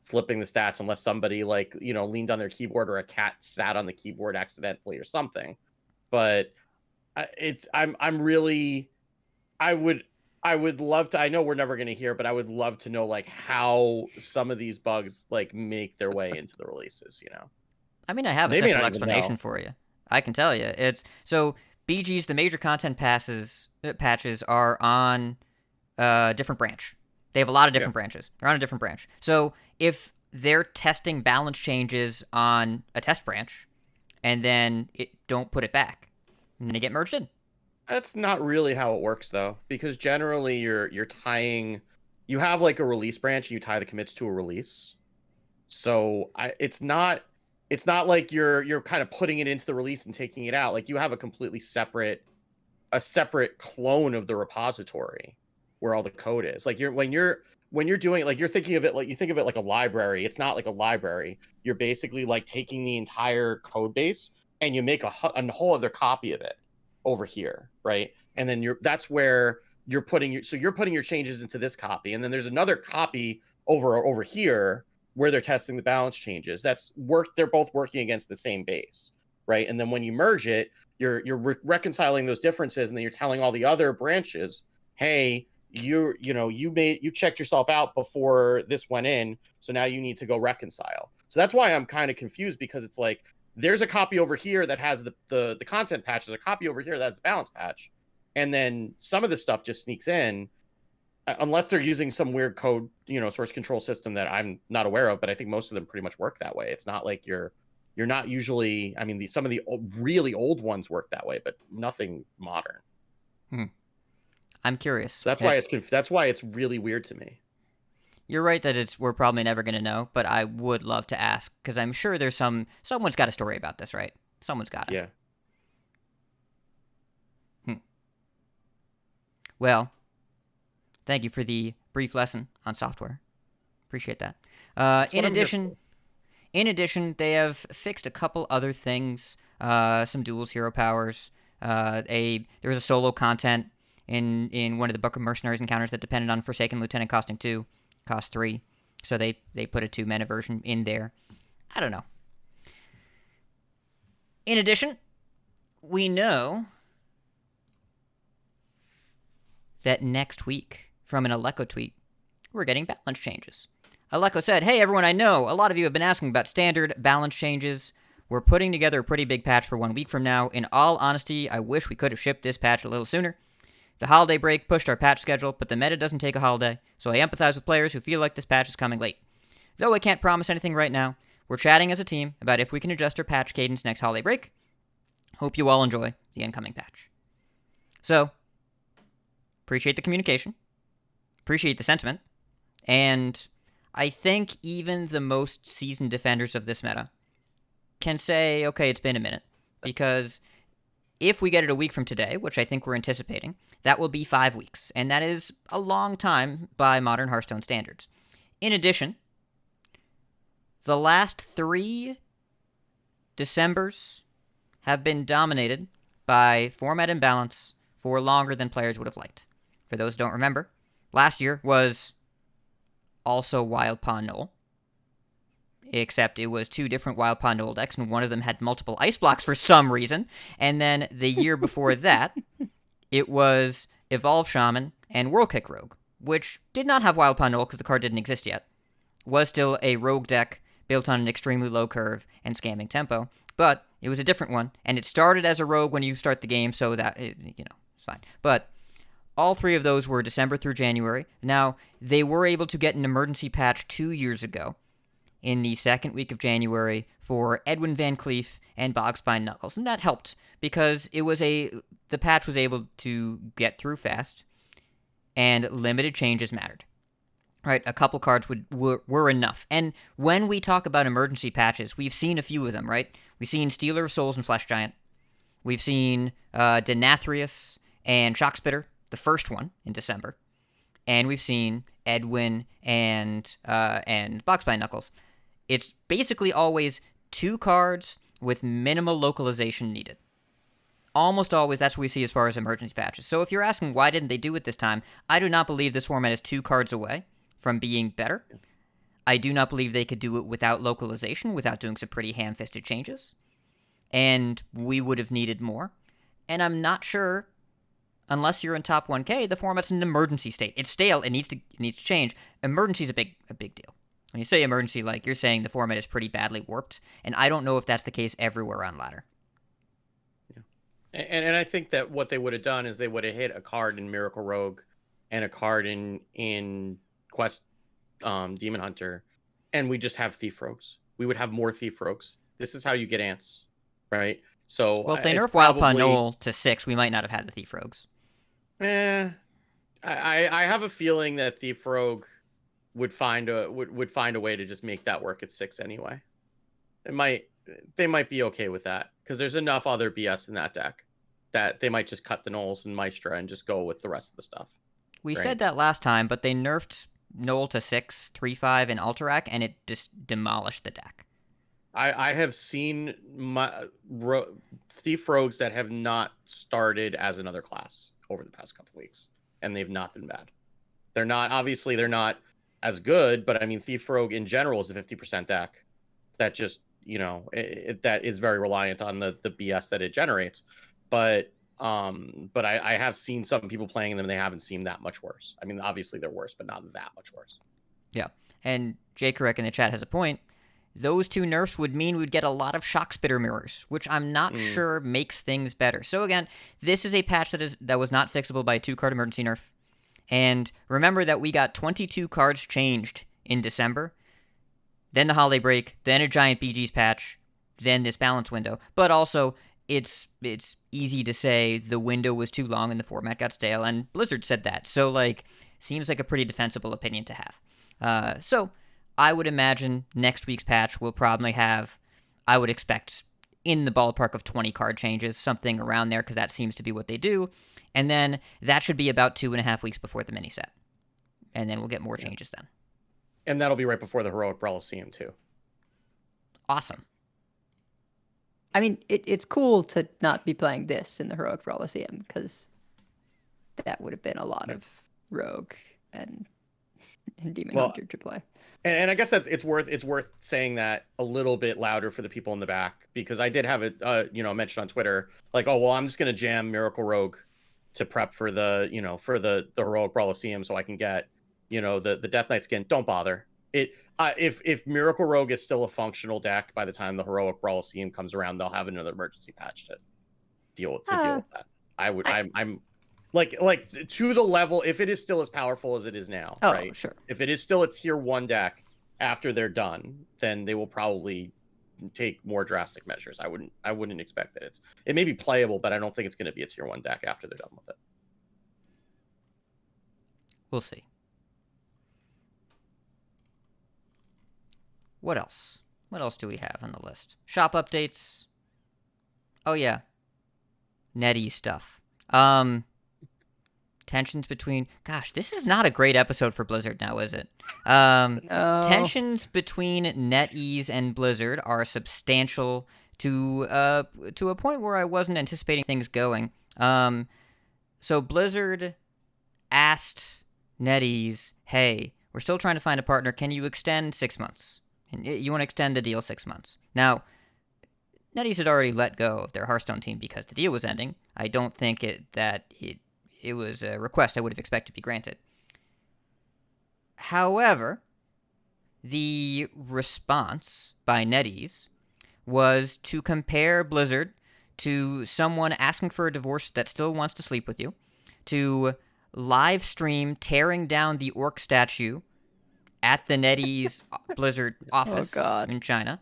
flipping the stats unless somebody like, you know, leaned on their keyboard or a cat sat on the keyboard accidentally or something. But I'm really, I would love to, I know we're never going to hear, but I would love to know like how some of these bugs like make their way into the releases, you know? I mean, I have a They may simple not even explanation know. for you. I can tell you. It's so BG's, the major content patches are on a different branch. They have a lot of different branches. They're on a different branch. So if they're testing balance changes on a test branch and then don't put it back, and they get merged in. That's not really how it works though, because generally you're tying, you have like a release branch and you tie the commits to a release. So it's not like you're kind of putting it into the release and taking it out. Like you have a completely separate clone of the repository where all the code is. Like when you're doing it, like you're thinking of it like you think of it like a library. It's not like a library. You're basically like taking the entire code base and you make a whole other copy of it over here, right? And then that's where you're putting your changes into this copy, and then there's another copy over here where they're testing the balance changes. They're both working against the same base. right? And then when you merge it, you're reconciling those differences, and then you're telling all the other branches, hey, you checked yourself out before this went in, so now you need to go reconcile. So that's why I'm kind of confused, because it's like there's a copy over here that has the content patch, there's a copy over here that's a balance patch, and then some of the stuff just sneaks in, unless they're using some weird code, source control system that I'm not aware of. But I think most of them pretty much work that way. It's not like you're not usually, I mean, some of the really old ones work that way, but nothing modern. I'm curious. So that's why it's really weird to me. You're right that we're probably never going to know, but I would love to ask, because I'm sure there's someone's got a story about this, right? Someone's got it. Yeah. Well, thank you for the brief lesson on software. Appreciate that. In addition, they have fixed a couple other things. Some duels, hero powers. There was a solo content in one of the Book of Mercenaries encounters that depended on Forsaken Lieutenant costing 2, cost 3. So they put a 2-mana version in there. I don't know. In addition, we know that next week, from an Aleko tweet, we're getting balance changes. Aleko said, hey everyone, I know a lot of you have been asking about standard balance changes. We're putting together a pretty big patch for 1 week from now. In all honesty, I wish we could have shipped this patch a little sooner. The holiday break pushed our patch schedule, but the meta doesn't take a holiday, so I empathize with players who feel like this patch is coming late. Though I can't promise anything right now, we're chatting as a team about if we can adjust our patch cadence next holiday break. Hope you all enjoy the incoming patch. So, appreciate the communication, appreciate the sentiment, and I think even the most seasoned defenders of this meta can say, okay, it's been a minute, because if we get it a week from today, which I think we're anticipating, that will be 5 weeks, and that is a long time by modern Hearthstone standards. In addition, the last 3 Decembers have been dominated by format imbalance for longer than players would have liked. For those who don't remember, last year was also Wild Pawn Knoll, except it was 2 different Wild Pawn Knoll decks, and one of them had multiple ice blocks for some reason. And then the year before that, it was Evolve Shaman and Whirl Kick Rogue, which did not have Wild Pawn Knoll because the card didn't exist yet. Was still a rogue deck built on an extremely low curve and scamming tempo, but it was a different one, and it started as a rogue when you start the game, so that, it's fine. But all 3 of those were December through January. Now, they were able to get an emergency patch 2 years ago in the second week of January for Edwin Van Cleef and Bogspine Knuckles, and that helped because the patch was able to get through fast, and limited changes mattered. Right, a couple cards were enough. And when we talk about emergency patches, we've seen a few of them, right? We've seen Stealer of Souls and Flesh Giant. We've seen Denathrius and Shockspitter, the first one in December. And we've seen Edwin and Bogspine Knuckles. It's basically always 2 cards with minimal localization needed. Almost always, that's what we see as far as emergency patches. So if you're asking why didn't they do it this time, I do not believe this format is 2 cards away from being better. I do not believe they could do it without localization, without doing some pretty ham-fisted changes. And we would have needed more. And I'm not sure, unless you're in top 1K, the format's an emergency state. It's stale. It needs to change. Emergency is a big deal. When you say emergency, like, you're saying the format is pretty badly warped, and I don't know if that's the case everywhere on Ladder. Yeah. And I think that what they would have done is they would have hit a card in Miracle Rogue and a card in Quest Demon Hunter, and we just have Thief Rogues. We would have more Thief Rogues. This is how you get ants, right? So, well, if they nerf Wild Pawn Knoll to 6, we might not have had the Thief Rogues. I have a feeling that Thief Rogue would find a way to just make that work at 6 anyway. They might be okay with that because there's enough other BS in that deck that they might just cut the Knolls and Maestra and just go with the rest of the stuff. We said that last time, but they nerfed Knoll to 6, 3/5 in Alterac, and it just demolished the deck. I have seen Thief Rogues that have not started as another class over the past couple weeks, and they've not been bad. They're not as good, but I mean, Thief Rogue in general is a 50% deck that just, that is very reliant on the BS that it generates. But I have seen some people playing them and they haven't seemed that much worse. I mean, obviously they're worse, but not that much worse. Yeah. And Jay Correct in the chat has a point. Those two nerfs would mean we'd get a lot of shock spitter mirrors, which I'm not sure makes things better. So again, this is a patch that was not fixable by a 2-card emergency nerf. And remember that we got 22 cards changed in December, then the holiday break, then a giant BG's patch, then this balance window. But also, it's easy to say the window was too long and the format got stale, and Blizzard said that. So, seems like a pretty defensible opinion to have. So, I would imagine next week's patch will probably have, I would expect, in the ballpark of 20 card changes, something around there, because that seems to be what they do. And then that should be about 2.5 weeks before the mini set. And then we'll get more changes then. And that'll be right before the Heroic Brawlicium too. Awesome. I mean, it's cool to not be playing this in the Heroic Brawlicium, because that would have been a lot of Rogue and Demon Hunter to play. And I guess that it's worth saying that a little bit louder for the people in the back, because I did have it mentioned on Twitter, like, oh well, I'm just gonna jam Miracle Rogue to prep for the the Heroic Brawlicium so I can get the Death Knight skin. Don't bother. If Miracle Rogue is still a functional deck by the time the Heroic Brawlicium comes around, they'll have another emergency patch to deal with that. I'm like to the level, if it is still as powerful as it is now, right? Sure. If it is still a tier 1 deck after they're done, then they will probably take more drastic measures. I wouldn't expect that it may be playable, but I don't think it's going to be a tier 1 deck after they're done with it. We'll see. What else? What else do we have on the list? Shop updates. Oh yeah. NetEase stuff. Tensions between... Gosh, this is not a great episode for Blizzard now, is it? No. Tensions between NetEase and Blizzard are substantial to a point where I wasn't anticipating things going. So Blizzard asked NetEase, hey, we're still trying to find a partner. Can you extend 6 months? And you want to extend the deal 6 months. Now, NetEase had already let go of their Hearthstone team because the deal was ending. I don't think it was a request I would have expected to be granted. However, the response by NetEase was to compare Blizzard to someone asking for a divorce that still wants to sleep with you, to live stream tearing down the orc statue at the NetEase Blizzard office in China,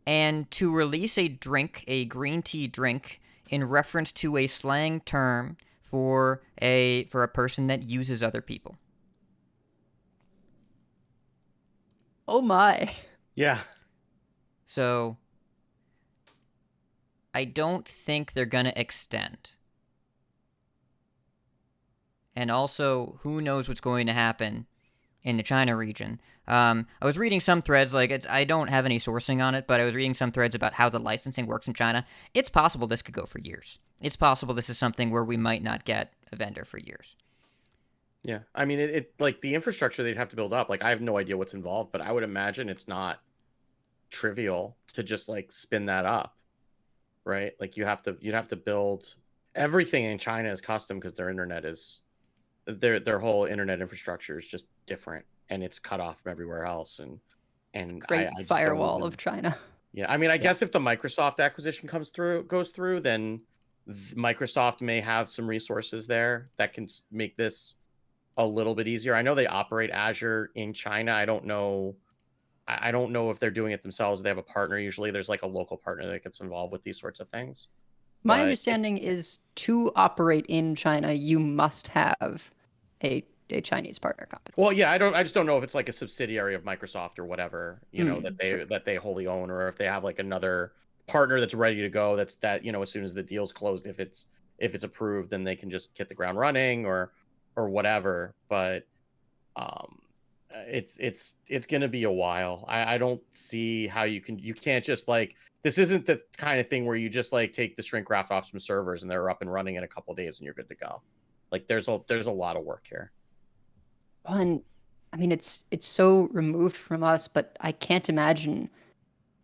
and to release a drink, a green tea drink, in reference to a slang term for a person that uses other people. Oh my. Yeah. So I don't think they're going to extend. And also, who knows what's going to happen in the China region. I was reading some threads, I don't have any sourcing on it, but I was reading some threads about how the licensing works in China. It's possible this could go for years. It's possible this is something where we might not get a vendor for years. Yeah, I mean, it like the infrastructure they'd have to build up. I have no idea what's involved, but I would imagine it's not trivial to just spin that up, right? You'd have to build everything in China is custom because their internet is their whole internet infrastructure is just different and it's cut off from everywhere else. And Great I just firewall of China. Yeah, I mean, I guess if the Microsoft acquisition goes through, then Microsoft may have some resources there that can make this a little bit easier. I know they operate Azure in China. I don't know if they're doing it themselves. They have a partner. Usually there's a local partner that gets involved with these sorts of things. My understanding is to operate in China, you must have a Chinese partner company. Well, yeah, I just don't know if it's a subsidiary of Microsoft or whatever, that they wholly own, or if they have another partner that's ready to go. As soon as the deal's closed, if it's approved, then they can just hit the ground running or whatever. But it's going to be a while. I don't see how you can't just this isn't the kind of thing where you just take the shrink wrap off some servers and they're up and running in a couple of days and you're good to go. There's a lot of work here. Well, and I mean, it's so removed from us, but I can't imagine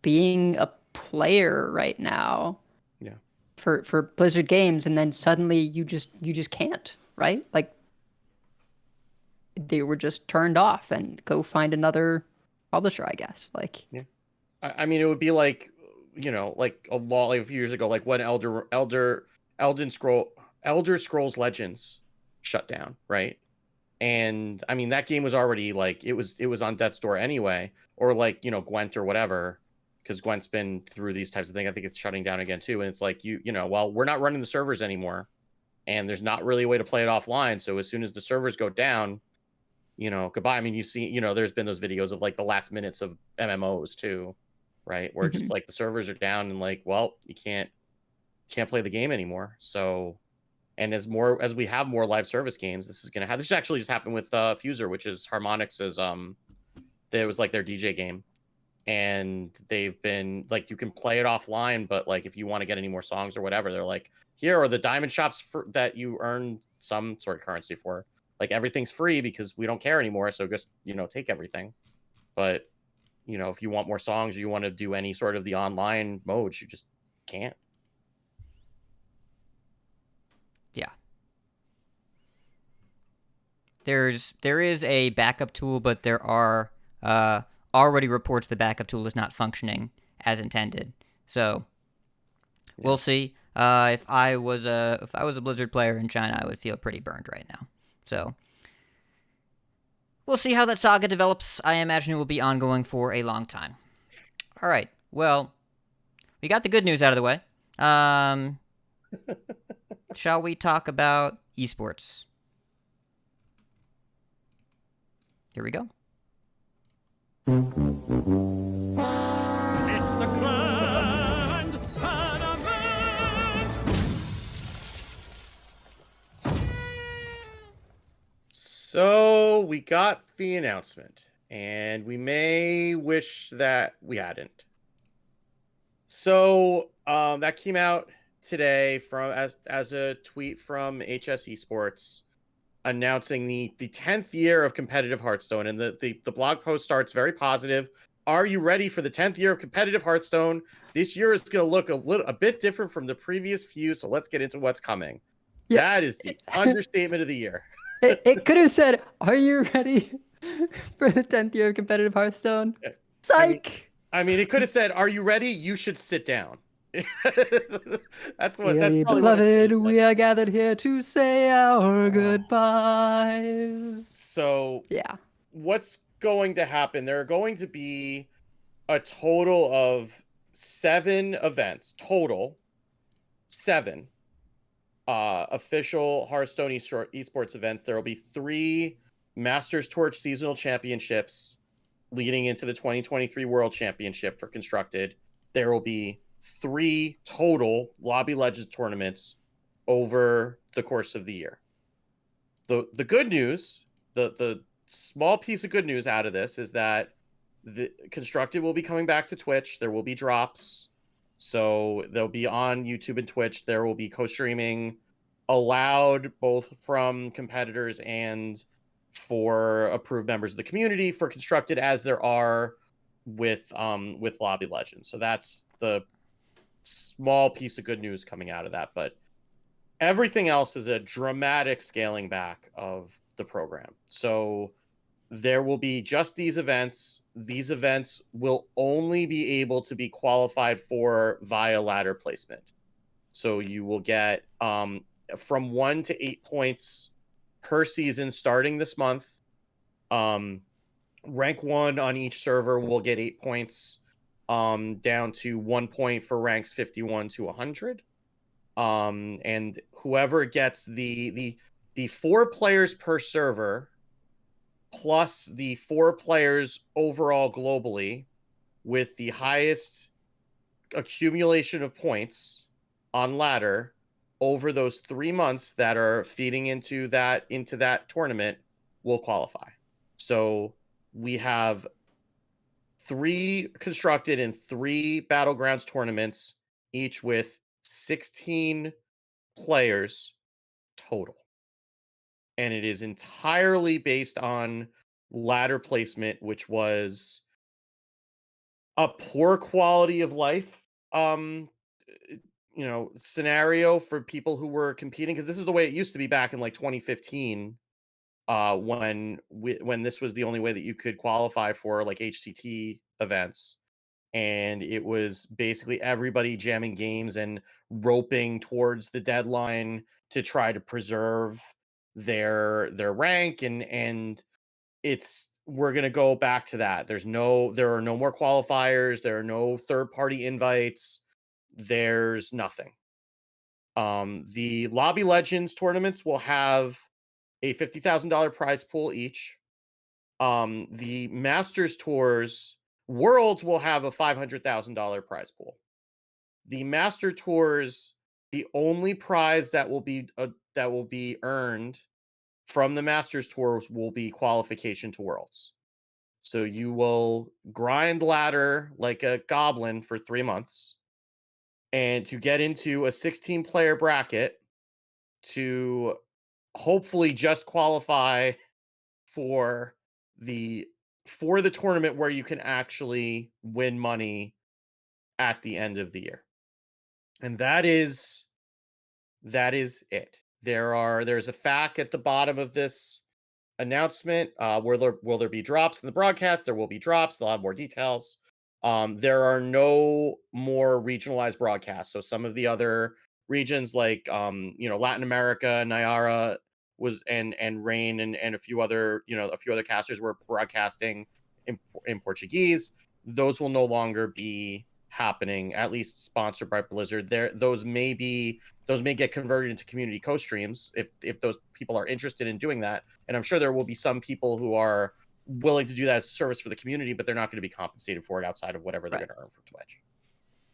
being a player right now. Yeah. For Blizzard games, and then suddenly you just can't, right? Like they were just turned off and go find another publisher, I guess. Like Yeah. I mean, it would be like, like a few years ago, like when Elder Scrolls Legends shut down, right? And I mean, that game was already like it was on death's door anyway, or like Gwent or whatever, because Gwent's been through these types of things. I think it's shutting down again too, and it's like well, we're not running the servers anymore, and there's not really a way to play it offline. So as soon as the servers go down, goodbye. I mean, you see, there's been those videos of like the last minutes of MMOs too, right? Where just like the servers are down and like, well, you can't play the game anymore. So, and as we have more live service games, this is gonna have. This actually just happened with Fuser, which is Harmonix's. It was like their DJ game, and they've been like you can play it offline, but like if you want to get any more songs or whatever, they're like, here are the diamond shops that you earn some sort of currency for. Like everything's free because we don't care anymore, so just take everything. But if you want more songs or you want to do any sort of the online modes, you just can't. Yeah. There is a backup tool, but there are already reports the backup tool is not functioning as intended. So we'll see. If I was a Blizzard player in China, I would feel pretty burned right now. So we'll see how that saga develops. I imagine it will be ongoing for a long time. All right. Well, we got the good news out of the way. Shall we talk about esports? Here we go. It's the Grand Tournament! So we got the announcement, and we may wish that we hadn't. So that came out today from as a tweet from HS Esports announcing the 10th year of competitive Hearthstone, and the blog post starts very positive. Are you ready for the 10th year of competitive Hearthstone? This year is going to look a bit different from the previous few, so let's get into what's coming. Yeah. That is the understatement of the year. it could have said, "Are you ready for the 10th year of competitive Hearthstone?" Psych. I mean, it could have said, "Are you ready? You should sit down." That's what. Dearly that's beloved, we are gathered here to say our goodbyes. So Yeah. what's going to happen? There are going to be a total of 7 events. Total 7 official Hearthstone esports events. There will be 3 Masters Torch seasonal championships leading into the 2023 World Championship for Constructed. There will be 3 total Lobby Legends tournaments over the course of the year. The good news, the small piece of good news out of this is that the Constructed will be coming back to Twitch. There will be drops. So they'll be on YouTube and Twitch. There will be co-streaming allowed both from competitors and for approved members of the community for Constructed, as there are with Lobby Legends. So that's the small piece of good news coming out of that. But everything else is a dramatic scaling back of the program. So there will be just these events. These events will only be able to be qualified for via ladder placement. So you will get from 1 to 8 points per season starting this month. Rank 1 on each server will get 8 points, down to 1 point for ranks 51 to 100. And whoever gets the 4 players per server plus the 4 players overall globally with the highest accumulation of points on ladder over those 3 months that are feeding into that tournament will qualify. So we have 3 Constructed and 3 Battlegrounds tournaments, each with 16 players total. And it is entirely based on ladder placement, which was a poor quality of life um scenario for people who were competing, because this is the way it used to be back in like 2015, when this was the only way that you could qualify for like HCT events, and it was basically everybody jamming games and roping towards the deadline to try to preserve their rank, and we're going to go back to that. There are no more qualifiers, there are no third party invites, there's nothing. The Lobby Legends tournaments will have a $50,000 prize pool each. The Masters Tours Worlds will have a $500,000 prize pool. The Master Tours, the only prize that will be earned from the Masters Tours will be qualification to Worlds. So you will grind ladder like a goblin for 3 months, and to get into a 16-player bracket to hopefully just qualify for the tournament where you can actually win money at the end of the year. And that is it. There's a FAQ at the bottom of this announcement. Will there be drops in the broadcast? There will be drops. They'll have more details. There are no more regionalized broadcasts. So some of the other regions, like Latin America, Nayara was and Rain and a few other casters were broadcasting in Portuguese. Those will no longer be happening, at least sponsored by Blizzard. Those may get converted into community co-streams if those people are interested in doing that. And I'm sure there will be some people who are willing to do that as a service for the community, but they're not going to be compensated for it outside of whatever they're going to earn from Twitch.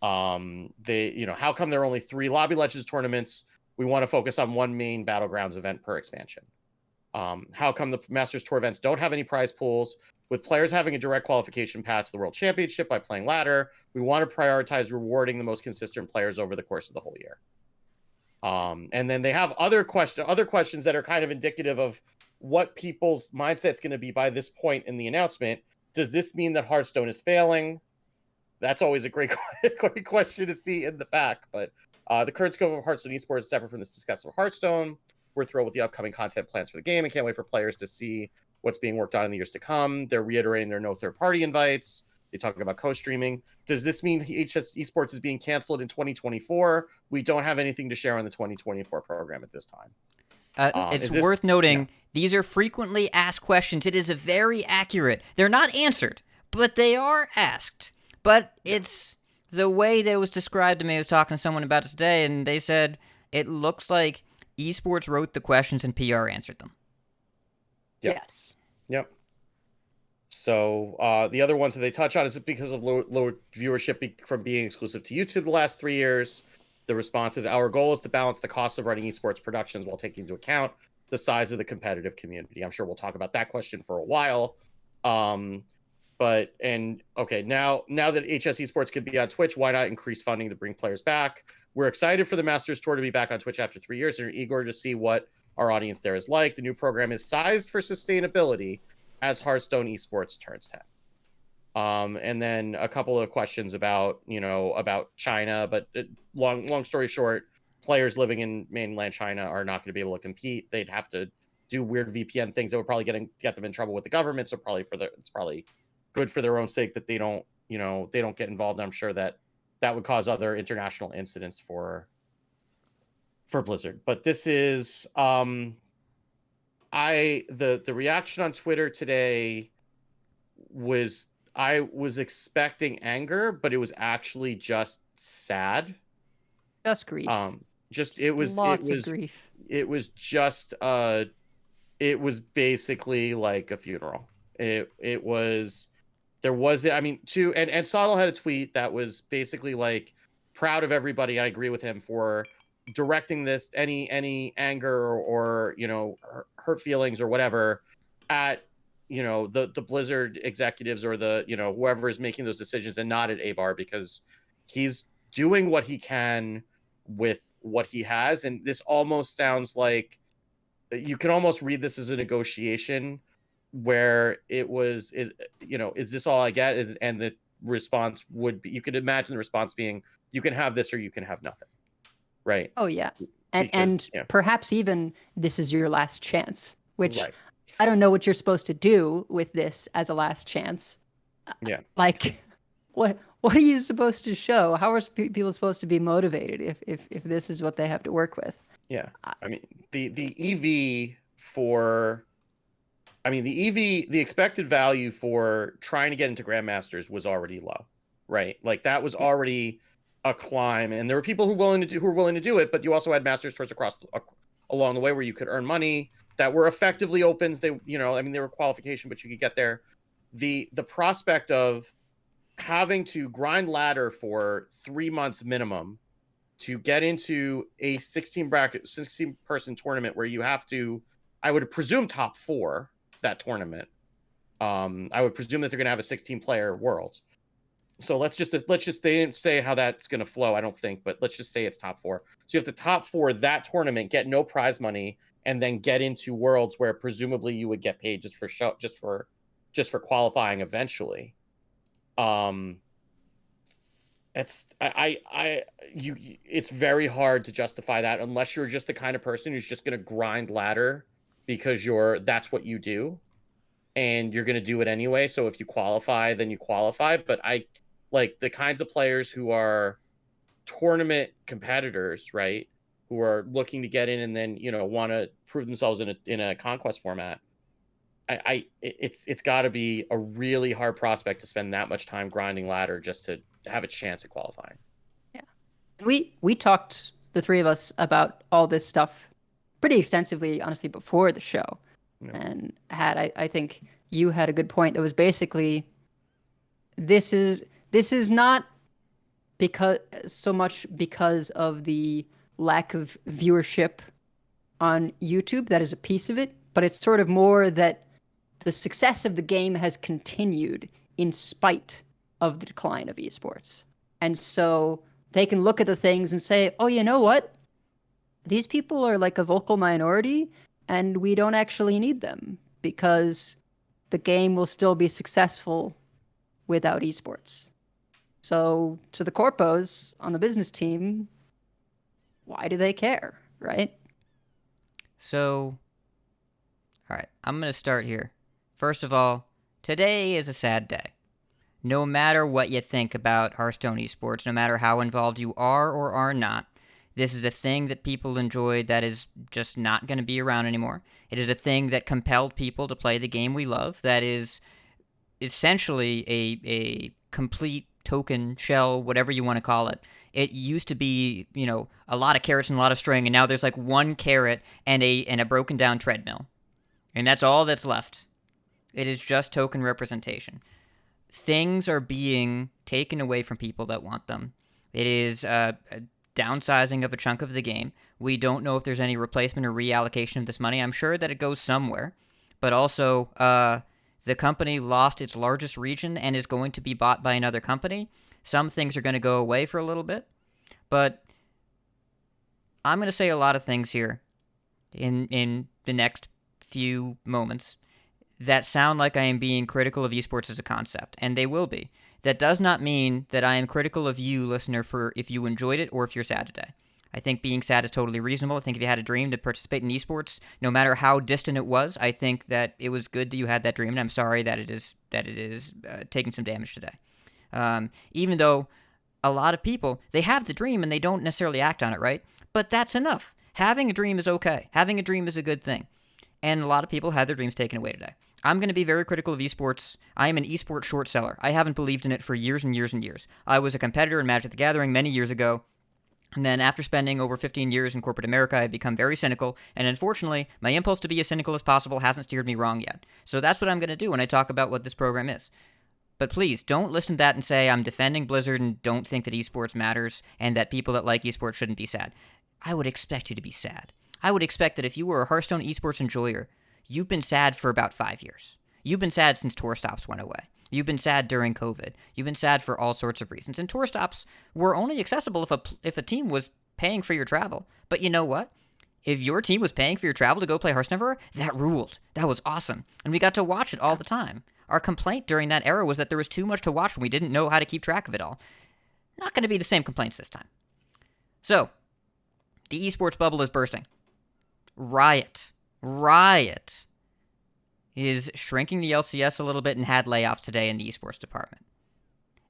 How come there are only 3 Lobby Legends tournaments? We want to focus on one main Battlegrounds event per expansion. How come the Masters Tour events don't have any prize pools? With players having a direct qualification path to the World Championship by playing ladder, we want to prioritize rewarding the most consistent players over the course of the whole year. And then they have other questions that are kind of indicative of what people's mindset's going to be by this point in the announcement. Does this mean that Hearthstone is failing? That's always a great question to see in the FAQ. But the current scope of Hearthstone esports is separate from this discussion of Hearthstone. We're thrilled with the upcoming content plans for the game and can't wait for players to see what's being worked on in the years to come. They're reiterating there are no third-party invites. They talk about co-streaming. Does this mean HS Esports is being canceled in 2024? We don't have anything to share on the 2024 program at this time. It's worth noting, these are frequently asked questions. It is very accurate. They're not answered, but they are asked. But it's the way that it was described to me. I was talking to someone about it today, and they said it looks like esports wrote the questions and PR answered them. Yep. Yes. Yep. So the other ones that they touch on is because of low viewership from being exclusive to YouTube the last 3 years. The response is, our goal is to balance the cost of running esports productions while taking into account the size of the competitive community. I'm sure we'll talk about that question for a while. Now that HS Esports could be on Twitch, why not increase funding to bring players back? We're excited for the Masters Tour to be back on Twitch after 3 years and are eager to see what our audience there is like. The new program is sized for sustainability as Hearthstone Esports turns 10. And then a couple of questions about China, but long story short, players living in mainland China are not going to be able to compete. They'd have to do weird VPN things that would probably get them in trouble with the government. So it's probably good for their own sake that they don't get involved. And I'm sure that would cause other international incidents for Blizzard. But this is the reaction on Twitter today was, I was expecting anger, but it was actually just sad. Just grief. It was grief. It was just it was basically like a funeral. And Sottle had a tweet that was basically like proud of everybody. I agree with him for directing this any anger or hurt feelings or whatever at the Blizzard executives or the whoever is making those decisions, and not at Abar, because he's doing what he can with what he has. And this almost sounds like you can almost read this as a negotiation where is this all I get? And response would be, you could imagine the response being, you can have this or you can have nothing, right? Oh yeah. And Because, yeah. perhaps even this is your last chance, which Right. I don't know what you're supposed to do with this as a last chance. Yeah. Like, what are you supposed to show? How are people supposed to be motivated if this is what they have to work with? Yeah. I mean, the EV for, I mean, the expected value for trying to get into Grandmasters was already low, right? Like that was already a climb, and there were people who were willing to do it, but you also had Masters tours along the way where you could earn money that were effectively opens. They, I mean, they were qualification, but you could get there. The prospect of having to grind ladder for 3 months minimum to get into a 16 person tournament where you have to, I would presume, top 4 that tournament. I would presume that they're going to have a 16 player worlds. So let's just they didn't say how that's going to flow, I don't think, but let's just say it's top 4. So you have to top 4 that tournament, get no prize money, and then get into worlds where presumably you would get paid just for qualifying eventually. It's very hard to justify that unless you're just the kind of person who's just going to grind ladder because that's what you do and you're going to do it anyway. So if you qualify, then you qualify. But I like the kinds of players who are tournament competitors, right? Who are looking to get in and then, want to prove themselves in a conquest format. It's got to be a really hard prospect to spend that much time grinding ladder just to have a chance at qualifying. Yeah. We talked, the three of us, about all this stuff pretty extensively, honestly, before the show. Yeah. And I think you had a good point that was basically, this is not so much because of the lack of viewership on YouTube. That is a piece of it, but it's sort of more that the success of the game has continued in spite of the decline of esports. And so they can look at the things and say, oh, you know what? These people are like a vocal minority and we don't actually need them because the game will still be successful without esports. So to the corpos on the business team, why do they care, right? So, all right, I'm going to start here. First of all, today is a sad day. No matter what you think about Hearthstone esports, no matter how involved you are or are not, this is a thing that people enjoyed that is just not going to be around anymore. It is a thing that compelled people to play the game we love, that is essentially a complete token shell, whatever you want to call it. It used to be, a lot of carrots and a lot of string, and now there's like one carrot and a broken down treadmill. And that's all that's left. It is just token representation. Things are being taken away from people that want them. It is a downsizing of a chunk of the game. We don't know if there's any replacement or reallocation of this money. I'm sure that it goes somewhere. But also, the company lost its largest region and is going to be bought by another company. Some things are going to go away for a little bit. But I'm going to say a lot of things here in the next few moments that sound like I am being critical of esports as a concept, and they will be. That does not mean that I am critical of you, listener, for if you enjoyed it or if you're sad today. I think being sad is totally reasonable. I think if you had a dream to participate in esports, no matter how distant it was, I think that it was good that you had that dream, and I'm sorry that it is taking some damage today. Even though a lot of people, they have the dream and they don't necessarily act on it, right? But that's enough. Having a dream is okay. Having a dream is a good thing. And a lot of people had their dreams taken away today. I'm going to be very critical of esports. I am an esports short seller. I haven't believed in it for years and years and years. I was a competitor in Magic the Gathering many years ago. And then after spending over 15 years in corporate America, I've become very cynical. And unfortunately, my impulse to be as cynical as possible hasn't steered me wrong yet. So that's what I'm going to do when I talk about what this program is. But please, don't listen to that and say I'm defending Blizzard and don't think that esports matters and that people that like esports shouldn't be sad. I would expect you to be sad. I would expect that if you were a Hearthstone esports enjoyer, you've been sad for about 5 years. You've been sad since tour stops went away. You've been sad during COVID. You've been sad for all sorts of reasons. And tour stops were only accessible if a team was paying for your travel. But you know what? If your team was paying for your travel to go play Hearthstone, that ruled. That was awesome. And we got to watch it all the time. Our complaint during that era was that there was too much to watch and we didn't know how to keep track of it all. Not going to be the same complaints this time. So, the esports bubble is bursting. Riot is shrinking the LCS a little bit and had layoffs today in the esports department.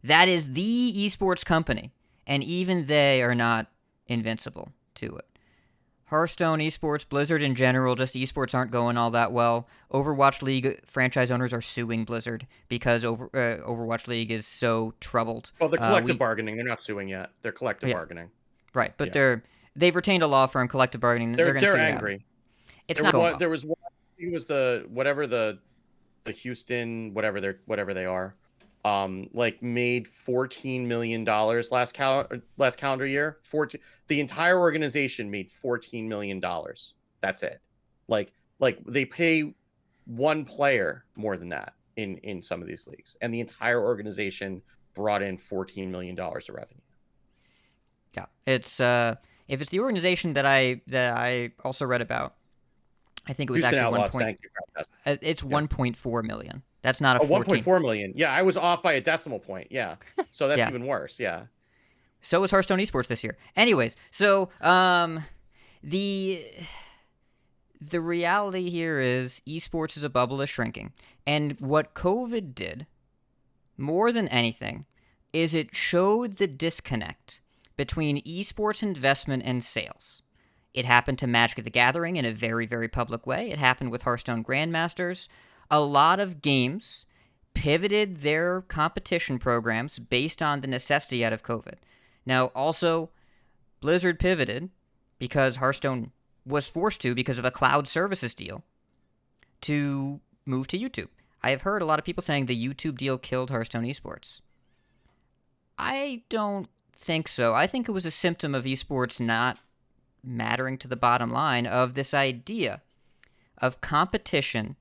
That is the esports company, and even they are not invincible to it. Hearthstone esports, Blizzard in general, just esports aren't going all that well. Overwatch League franchise owners are suing Blizzard because Overwatch League is so troubled. Well, they're collective bargaining. They're not suing yet. They're collective bargaining. Right, but they've retained a law firm, collective bargaining. They're going to sue angry. It's not going well. There was one. It was the Houston whatever they are, like made $14 million last calendar year. The entire organization made $14 million. That's it. Like they pay one player more than that in some of these leagues, and the entire organization brought in $14 million of revenue. Yeah, it's if it's the organization that I also read about. I think it was Houston actually Outlaws, it's 1.4 million. That's not a 1.4 million. Yeah, I was off by a decimal point. Yeah, so that's even worse. Yeah. So was Hearthstone Esports this year. Anyways, so the reality here is esports as a bubble is shrinking, and what COVID did more than anything is it showed the disconnect between esports investment and sales. It happened to Magic the Gathering in a very, very public way. It happened with Hearthstone Grandmasters. A lot of games pivoted their competition programs based on the necessity out of COVID. Now, also, Blizzard pivoted because Hearthstone was forced to because of a cloud services deal to move to YouTube. I have heard a lot of people saying the YouTube deal killed Hearthstone Esports. I don't think so. I think it was a symptom of esports not mattering to the bottom line of this idea of competition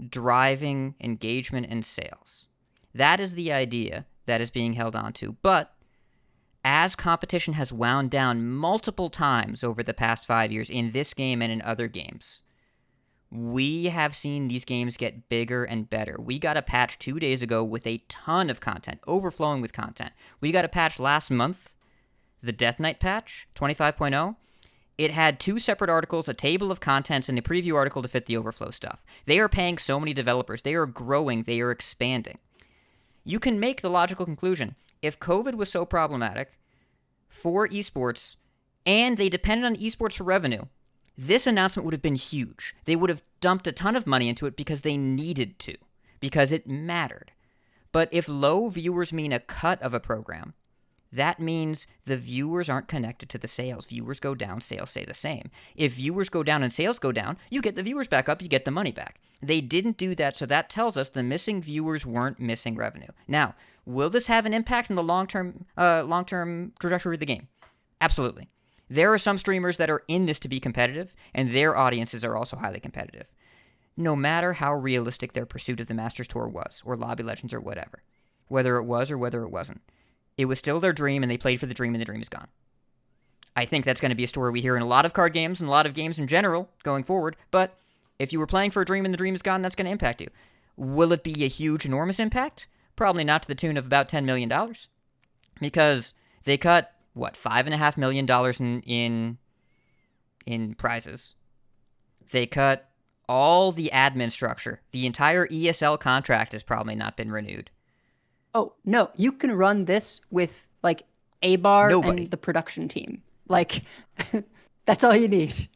driving engagement and sales. That is the idea that is being held on to. But as competition has wound down multiple times over the past 5 years in this game and in other games, we have seen these games get bigger and better. We got a patch 2 days ago with a ton of content, overflowing with content. We got a patch last month, the Death Knight patch, 25.0. It had 2 separate articles, a table of contents, and a preview article to fit the overflow stuff. They are paying so many developers. They are growing. They are expanding. You can make the logical conclusion. If COVID was so problematic for esports, and they depended on esports for revenue, this announcement would have been huge. They would have dumped a ton of money into it because they needed to, because it mattered. But if low viewers mean a cut of a program, that means the viewers aren't connected to the sales. Viewers go down, sales stay the same. If viewers go down and sales go down, you get the viewers back up, you get the money back. They didn't do that, so that tells us the missing viewers weren't missing revenue. Now, will this have an impact on the long-term trajectory of the game? Absolutely. There are some streamers that are in this to be competitive, and their audiences are also highly competitive. No matter how realistic their pursuit of the Masters Tour was, or Lobby Legends or whatever, whether it was or whether it wasn't, it was still their dream, and they played for the dream, and the dream is gone. I think that's going to be a story we hear in a lot of card games and a lot of games in general going forward, but if you were playing for a dream and the dream is gone, that's going to impact you. Will it be a huge, enormous impact? Probably not to the tune of about $10 million. Because they cut, $5.5 million in prizes. They cut all the admin structure. The entire ESL contract has probably not been renewed. Oh, no, you can run this with, like, A-Bar Nobody. and the production team. Like, that's all you need.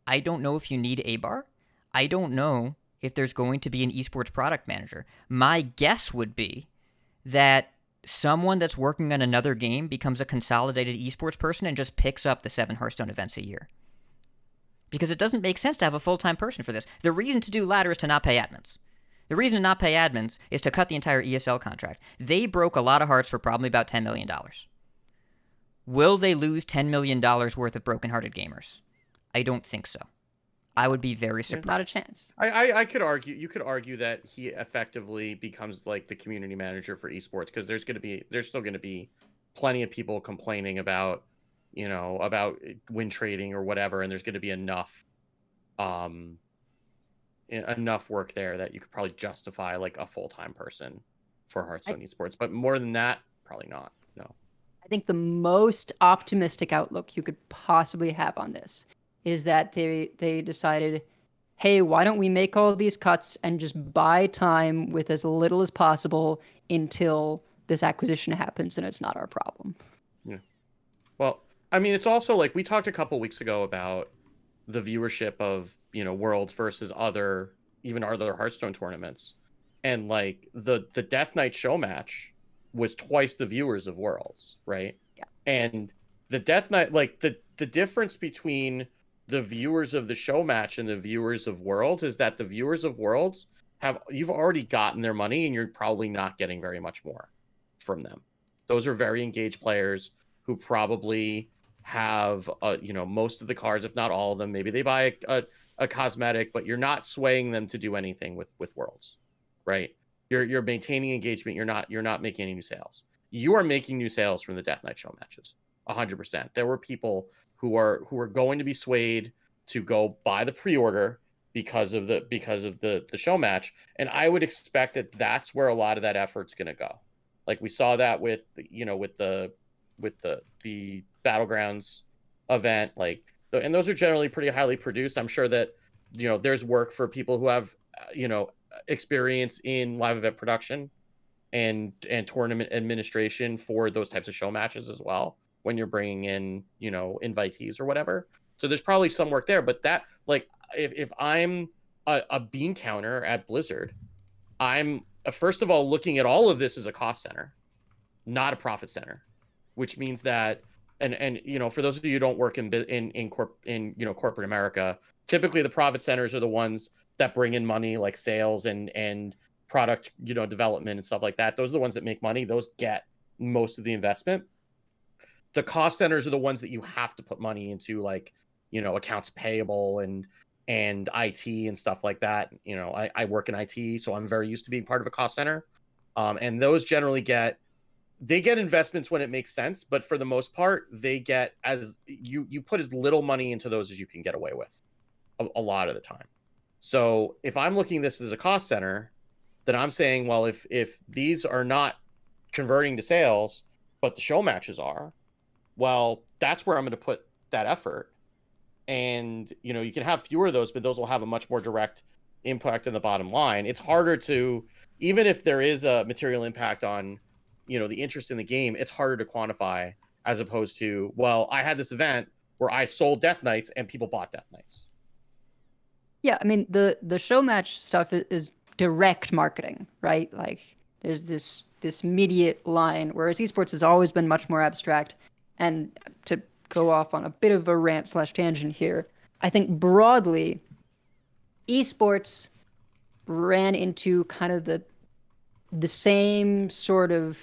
I don't know if you need A-Bar. I don't know if there's going to be an esports product manager. My guess would be that someone that's working on another game becomes a consolidated esports person and just picks up the 7 Hearthstone events a year. Because it doesn't make sense to have a full-time person for this. The reason to do ladder is to not pay admins. The reason to not pay admins is to cut the entire ESL contract. They broke a lot of hearts for probably about $10 million. Will they lose $10 million worth of broken-hearted gamers? I don't think so. I would be very surprised. Not a chance. I could argue. You could argue that he effectively becomes like the community manager for esports because there's still going to be plenty of people complaining about win trading or whatever, and there's going to be enough enough work there that you could probably justify like a full-time person for Hearthstone esports. But more than that, probably not. No. I think the most optimistic outlook you could possibly have on this is that they decided, hey, why don't we make all these cuts and just buy time with as little as possible until this acquisition happens and it's not our problem. Yeah. Well, I mean, it's also like we talked a couple weeks ago about the viewership of, Worlds versus other Hearthstone tournaments. And like the Death Knight show match was twice the viewers of Worlds, right? Yeah. And the Death Knight, like the difference between the viewers of the show match and the viewers of Worlds is that the viewers of Worlds you've already gotten their money and you're probably not getting very much more from them. Those are very engaged players who probably have most of the cards, if not all of them. Maybe they buy a cosmetic, but you're not swaying them to do anything with Worlds, right? You're maintaining engagement. You're not making any new sales. You are making new sales from the Death Knight show matches, 100%. There were people who are going to be swayed to go buy the pre-order because of the show match, and I would expect that that's where a lot of that effort's going to go. Like we saw that with the Battlegrounds event, and those are generally pretty highly produced. I'm sure that there's work for people who have experience in live event production and tournament administration for those types of show matches as well, when you're bringing in invitees or whatever. So there's probably some work there, but that, like, if I'm a bean counter at Blizzard, I'm first of all looking at all of this as a cost center, not a profit center, which means that and for those of you who don't work in corporate America, typically the profit centers are the ones that bring in money, like sales and product development and stuff like that. Those are the ones that make money. Those get most of the investment. The cost centers are the ones that you have to put money into, like accounts payable and IT and stuff like that. I work in IT, so I'm very used to being part of a cost center. And those generally get investments when it makes sense, but for the most part, they get as you put as little money into those as you can get away with a lot of the time. So if I'm looking at this as a cost center, then I'm saying, well, if these are not converting to sales, but the show matches are, well, that's where I'm going to put that effort. And, you can have fewer of those, but those will have a much more direct impact on the bottom line. It's harder to, even if there is a material impact on, the interest in the game, it's harder to quantify as opposed to, well, I had this event where I sold Death Knights and people bought Death Knights. Yeah, I mean, the show match stuff is direct marketing, right? Like there's this immediate line, whereas esports has always been much more abstract. And to go off on a bit of a rant/tangent here, I think broadly, esports ran into kind of the same sort of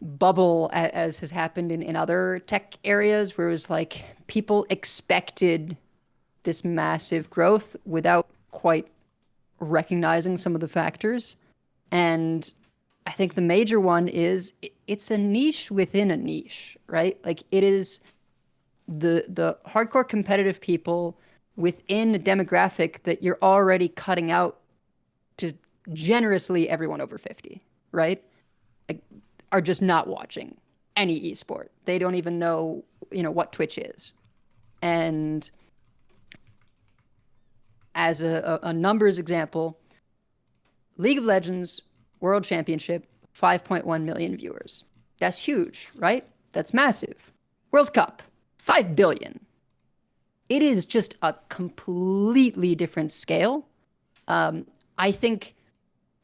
bubble as has happened in other tech areas, where it was like people expected this massive growth without quite recognizing some of the factors. And I think the major one is it's a niche within a niche, right? Like it is the hardcore competitive people within a demographic that you're already cutting out to generously everyone over 50, right? Like, are just not watching any esport. They don't even know, what Twitch is. And as a numbers example, League of Legends World Championship, 5.1 million viewers. That's huge, right? That's massive. World Cup, 5 billion. It is just a completely different scale. I think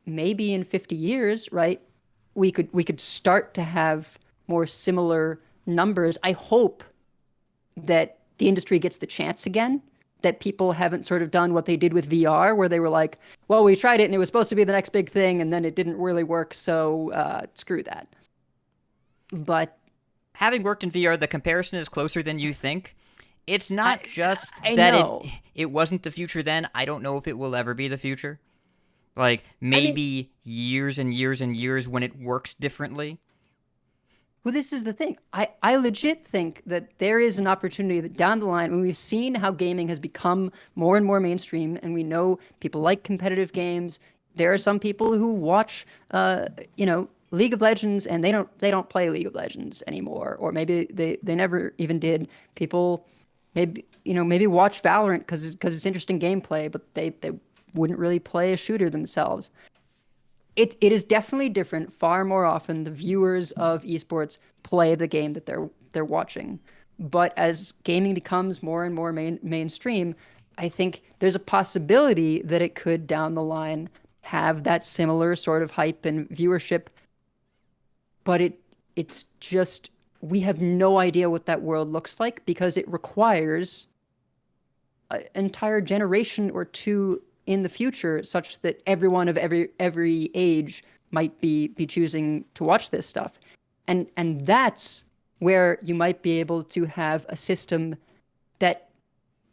maybe in 50 years, right, we could start to have more similar numbers. I hope that the industry gets the chance again, that people haven't sort of done what they did with VR, where they were like, well, we tried it and it was supposed to be the next big thing and then it didn't really work, so screw that. But having worked in VR, the comparison is closer than you think. It's not just I that know. it wasn't the future then. I don't know if it will ever be the future. Like, maybe years and years and years when it works differently. Well, this is the thing. I legit think that there is an opportunity that down the line, when we've seen how gaming has become more and more mainstream, and we know people like competitive games, there are some people who watch, League of Legends, and they don't play League of Legends anymore, or maybe they never even did. People maybe watch Valorant because it's interesting gameplay, but they wouldn't really play a shooter themselves. It is definitely different. Far more often, the viewers of esports play the game that they're watching. But as gaming becomes more and more mainstream, I think there's a possibility that it could down the line have that similar sort of hype and viewership. But it's just we have no idea what that world looks like because it requires an entire generation or two in the future, such that everyone of every age might be choosing to watch this stuff, and that's where you might be able to have a system that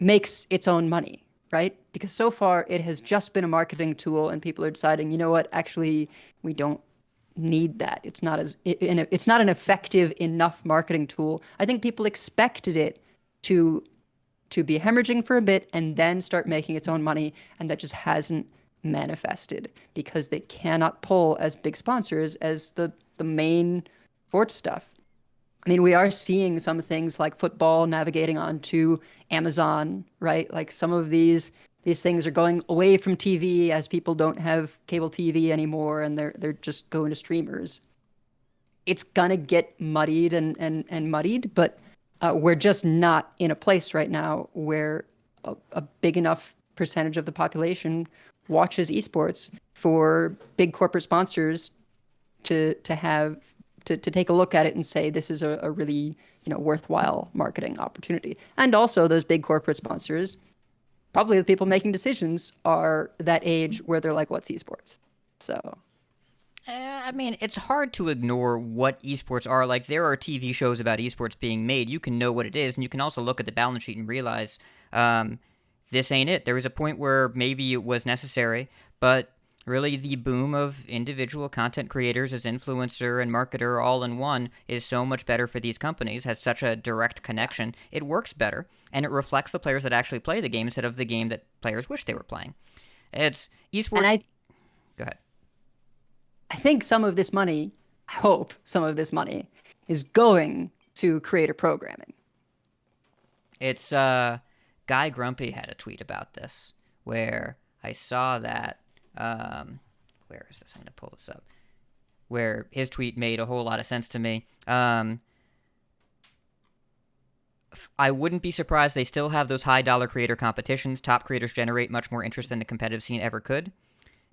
makes its own money, right? Because so far it has just been a marketing tool, and people are deciding, you know what, actually we don't need that. It's not an effective enough marketing tool. I think people expected it to be hemorrhaging for a bit and then start making its own money, and that just hasn't manifested because they cannot pull as big sponsors as the main sports stuff. I mean, we are seeing some things like football navigating onto Amazon, right? Like some of these things are going away from TV as people don't have cable TV anymore, and they're just going to streamers. It's gonna get muddied and muddied, but we're just not in a place right now where a big enough percentage of the population watches esports for big corporate sponsors to take a look at it and say this is a really worthwhile marketing opportunity. And also those big corporate sponsors, probably the people making decisions, are that age where they're like, what's esports? So I mean, it's hard to ignore what esports are. Like, there are TV shows about esports being made. You can know what it is, and you can also look at the balance sheet and realize this ain't it. There was a point where maybe it was necessary, but really the boom of individual content creators as influencer and marketer all in one is so much better for these companies, has such a direct connection. It works better, and it reflects the players that actually play the game instead of the game that players wish they were playing. It's esports. Go ahead. I think some of this money, I hope some of this money, is going to creator programming. It's Guy Grumpy had a tweet about this where I saw that. Where is this? I'm going to pull this up. Where his tweet made a whole lot of sense to me. I wouldn't be surprised they still have those high-dollar creator competitions. Top creators generate much more interest than the competitive scene ever could.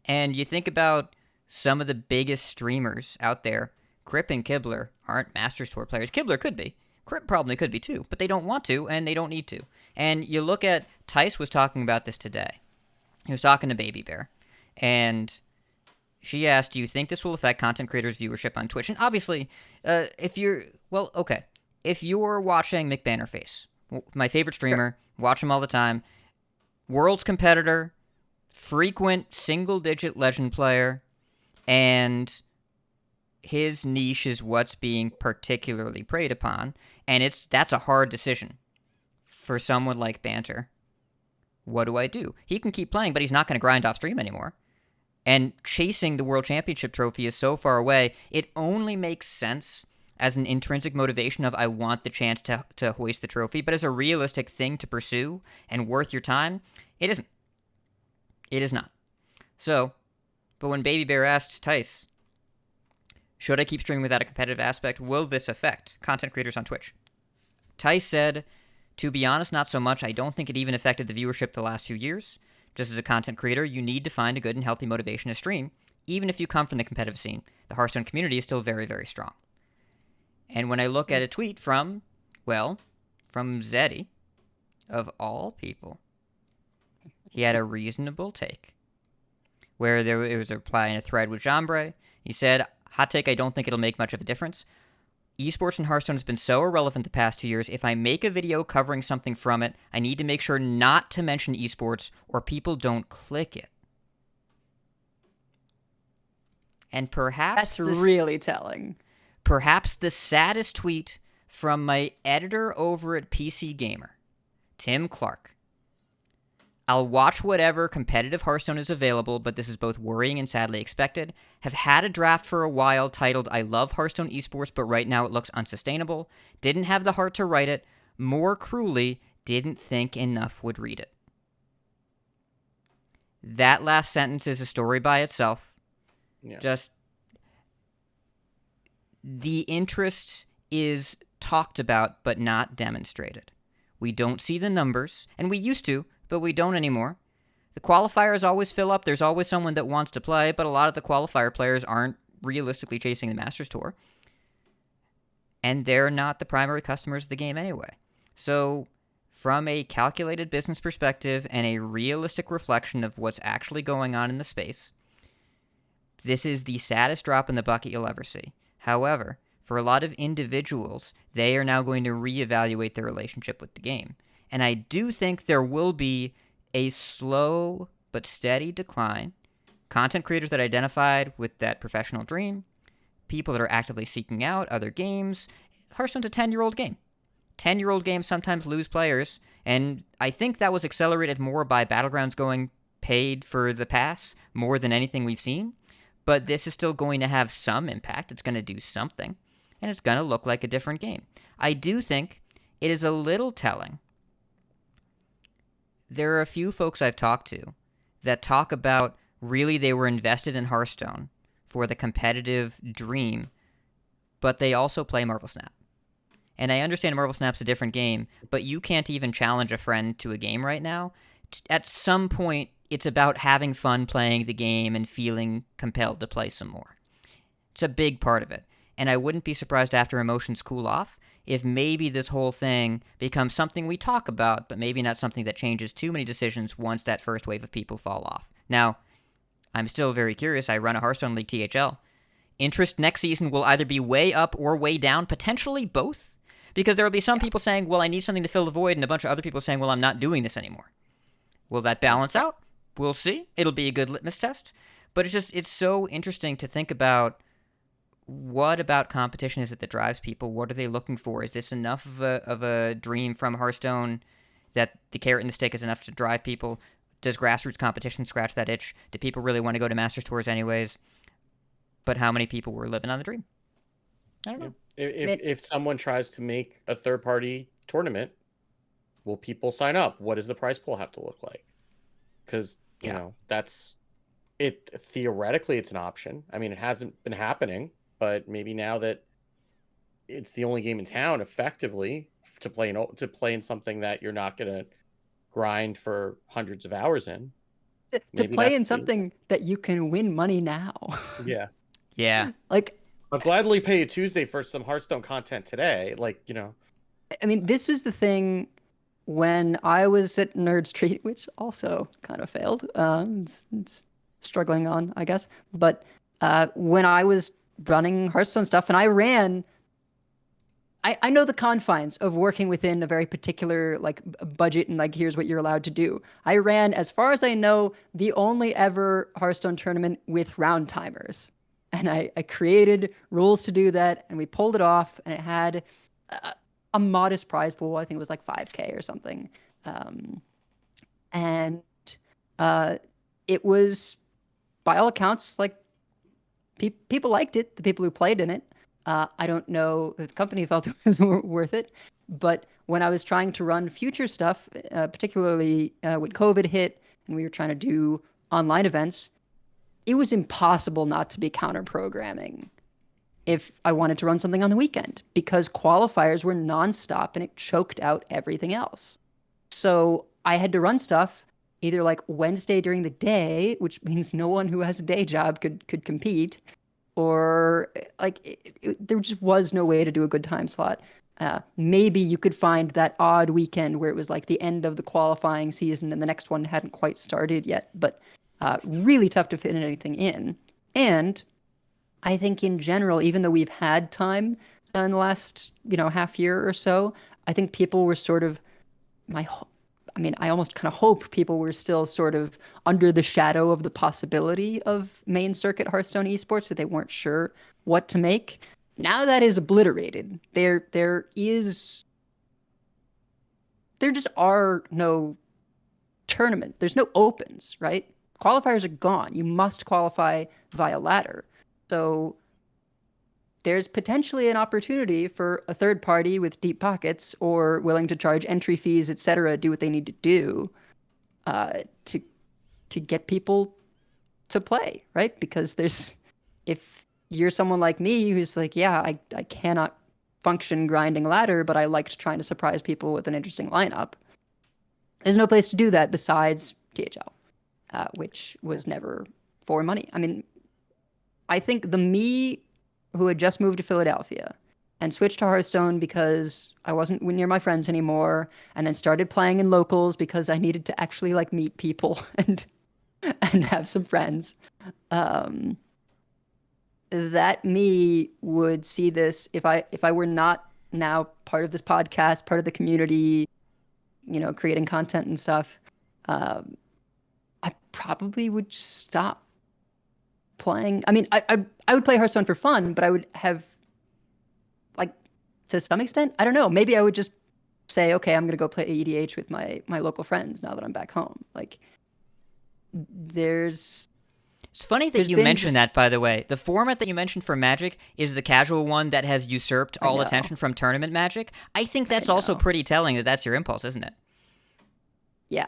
And you think about some of the biggest streamers out there, Crip and Kibler aren't Masters Tour players. Kibler could be. Crip probably could be too, but they don't want to, and they don't need to. And you look at, Tice was talking about this today. He was talking to Baby Bear, and she asked, do you think this will affect content creators' viewership on Twitch? And obviously, if you're watching McBannerface, my favorite streamer, watch him all the time, world's competitor, frequent single-digit legend player, and his niche is what's being particularly preyed upon, and that's a hard decision for someone like Banter. What do I do? He can keep playing, but he's not going to grind off stream anymore. And chasing the World Championship trophy is so far away, it only makes sense as an intrinsic motivation of I want the chance to hoist the trophy, but as a realistic thing to pursue and worth your time, it isn't. It is not. So, but when Baby Bear asked Tice, should I keep streaming without a competitive aspect? Will this affect content creators on Twitch? Tice said, to be honest, not so much. I don't think it even affected the viewership the last few years. Just as a content creator, you need to find a good and healthy motivation to stream, even if you come from the competitive scene. The Hearthstone community is still very, very strong. And when I look at a tweet from Zeddy, of all people, he had a reasonable take. Where it was a reply in a thread with Jambre. He said, hot take, I don't think it'll make much of a difference. Esports in Hearthstone has been so irrelevant the past 2 years. If I make a video covering something from it, I need to make sure not to mention esports or people don't click it. And perhaps that's really telling. perhaps the saddest tweet from my editor over at PC Gamer, Tim Clark. I'll watch whatever competitive Hearthstone is available, but this is both worrying and sadly expected. Have had a draft for a while titled I Love Hearthstone Esports, but right now it looks unsustainable. Didn't have the heart to write it. More cruelly, didn't think enough would read it. That last sentence is a story by itself. Yeah. Just the interest is talked about but not demonstrated. We don't see the numbers, and we used to, but we don't anymore. The qualifiers always fill up. There's always someone that wants to play, but a lot of the qualifier players aren't realistically chasing the Masters Tour. And they're not the primary customers of the game anyway. So, from a calculated business perspective and a realistic reflection of what's actually going on in the space, this is the saddest drop in the bucket you'll ever see. However, for a lot of individuals, they are now going to reevaluate their relationship with the game. And I do think there will be a slow but steady decline. Content creators that identified with that professional dream, people that are actively seeking out other games. Hearthstone's a 10-year-old game. 10-year-old games sometimes lose players, and I think that was accelerated more by Battlegrounds going paid for the pass more than anything we've seen. But this is still going to have some impact. It's going to do something, and it's going to look like a different game. I do think it is a little telling. There are a few folks I've talked to that talk about really they were invested in Hearthstone for the competitive dream, but they also play Marvel Snap. And I understand Marvel Snap's a different game, but you can't even challenge a friend to a game right now. At some point, it's about having fun playing the game and feeling compelled to play some more. It's a big part of it. And I wouldn't be surprised after emotions cool off if maybe this whole thing becomes something we talk about, but maybe not something that changes too many decisions once that first wave of people fall off. Now, I'm still very curious. I run a Hearthstone League THL. Interest next season will either be way up or way down, potentially both, because there will be some people saying, well, I need something to fill the void, and a bunch of other people saying, well, I'm not doing this anymore. Will that balance out? We'll see. It'll be a good litmus test. But it's so interesting to think about what about competition is it that drives people? What are they looking for? Is this enough of a dream from Hearthstone that the carrot and the stick is enough to drive people? Does grassroots competition scratch that itch? Do people really want to go to Masters Tours anyways? But how many people were living on the dream? I don't know. If someone tries to make a third-party tournament, will people sign up? What does the prize pool have to look like? Because, you know, that's it. Theoretically, it's an option. I mean, it hasn't been happening, but maybe now that it's the only game in town, effectively, to play in something that you're not going to grind for hundreds of hours in. To play in something that you can win money now. Yeah. Yeah. Like, I'll gladly pay you Tuesday for some Hearthstone content today. Like, you know. I mean, this was the thing when I was at Nerd Street, which also kind of failed. It's struggling on, I guess. But when I was running Hearthstone stuff, and I ran, I know the confines of working within a very particular like budget and like here's what you're allowed to do. I ran, as far as I know, the only ever Hearthstone tournament with round timers. And I created rules to do that, and we pulled it off, and it had a modest prize pool. I think it was like 5K or something. And it was, by all accounts, like people liked it, the people who played in it. I don't know if the company felt it was worth it, but when I was trying to run future stuff, particularly when COVID hit and we were trying to do online events, it was impossible not to be counter-programming if I wanted to run something on the weekend, because qualifiers were nonstop and it choked out everything else. So I had to run stuff either like Wednesday during the day, which means no one who has a day job could compete, or like there just was no way to do a good time slot. Maybe you could find that odd weekend where it was like the end of the qualifying season and the next one hadn't quite started yet, but really tough to fit anything in. And I think in general, even though we've had time in the last, half year or so, I think people were sort of, I almost kind of hope people were still sort of under the shadow of the possibility of main circuit Hearthstone esports, that they weren't sure what to make. Now that is obliterated. There just are no tournament. There's no opens, right? Qualifiers are gone. You must qualify via ladder. So there's potentially an opportunity for a third party with deep pockets or willing to charge entry fees, etc., do what they need to do to get people to play, right? Because if you're someone like me who's like, yeah, I cannot function grinding ladder, but I liked trying to surprise people with an interesting lineup. There's no place to do that besides THL, which was never for money. I mean, I think the me who had just moved to Philadelphia and switched to Hearthstone because I wasn't near my friends anymore, and then started playing in locals because I needed to actually like meet people and have some friends. That me would see this if I were not now part of this podcast, part of the community, creating content and stuff. I probably would just stop playing. I mean, I would play Hearthstone for fun, but I would have, like, to some extent, I don't know. Maybe I would just say, okay, I'm gonna go play EDH with my local friends now that I'm back home. Like, it's funny that you mentioned that, by the way. The format that you mentioned for Magic is the casual one that has usurped all attention from tournament Magic. I think that's also pretty telling that that's your impulse, isn't it? Yeah.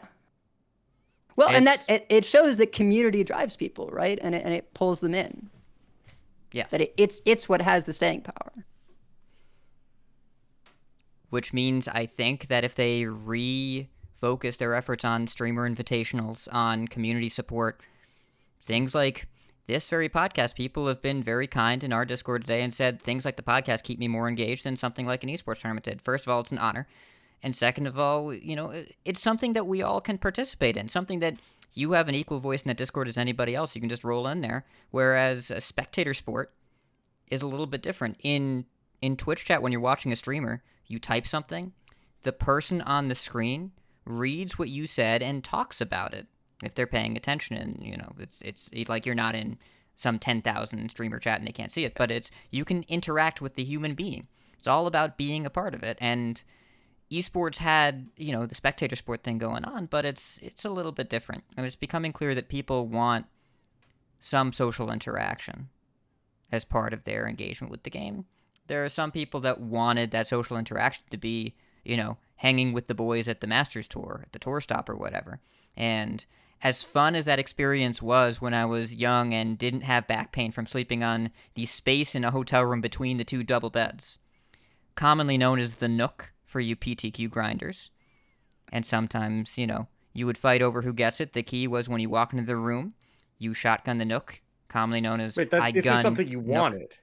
Well, and that it shows that community drives people, right? And it pulls them in. Yes. That it's what has the staying power. Which means I think that if they refocus their efforts on streamer invitationals, on community support, things like this very podcast, people have been very kind in our Discord today and said things like the podcast keep me more engaged than something like an esports tournament did. First of all, it's an honor. And second of all, it's something that we all can participate in, something that you have an equal voice in that Discord as anybody else. You can just roll in there. Whereas a spectator sport is a little bit different. In Twitch chat, when you're watching a streamer, you type something, the person on the screen reads what you said and talks about it if they're paying attention. And, it's like you're not in some 10,000 streamer chat and they can't see it, but you can interact with the human being. It's all about being a part of it. And esports had, the spectator sport thing going on, but it's a little bit different. And it's becoming clear that people want some social interaction as part of their engagement with the game. There are some people that wanted that social interaction to be, hanging with the boys at the Masters Tour, at the Tour Stop or whatever. And as fun as that experience was when I was young and didn't have back pain from sleeping on the space in a hotel room between the two double beds, commonly known as the Nook for you PTQ grinders. And sometimes, you would fight over who gets it. The key was when you walk into the room, you shotgun the Nook, commonly known as this is something you wanted.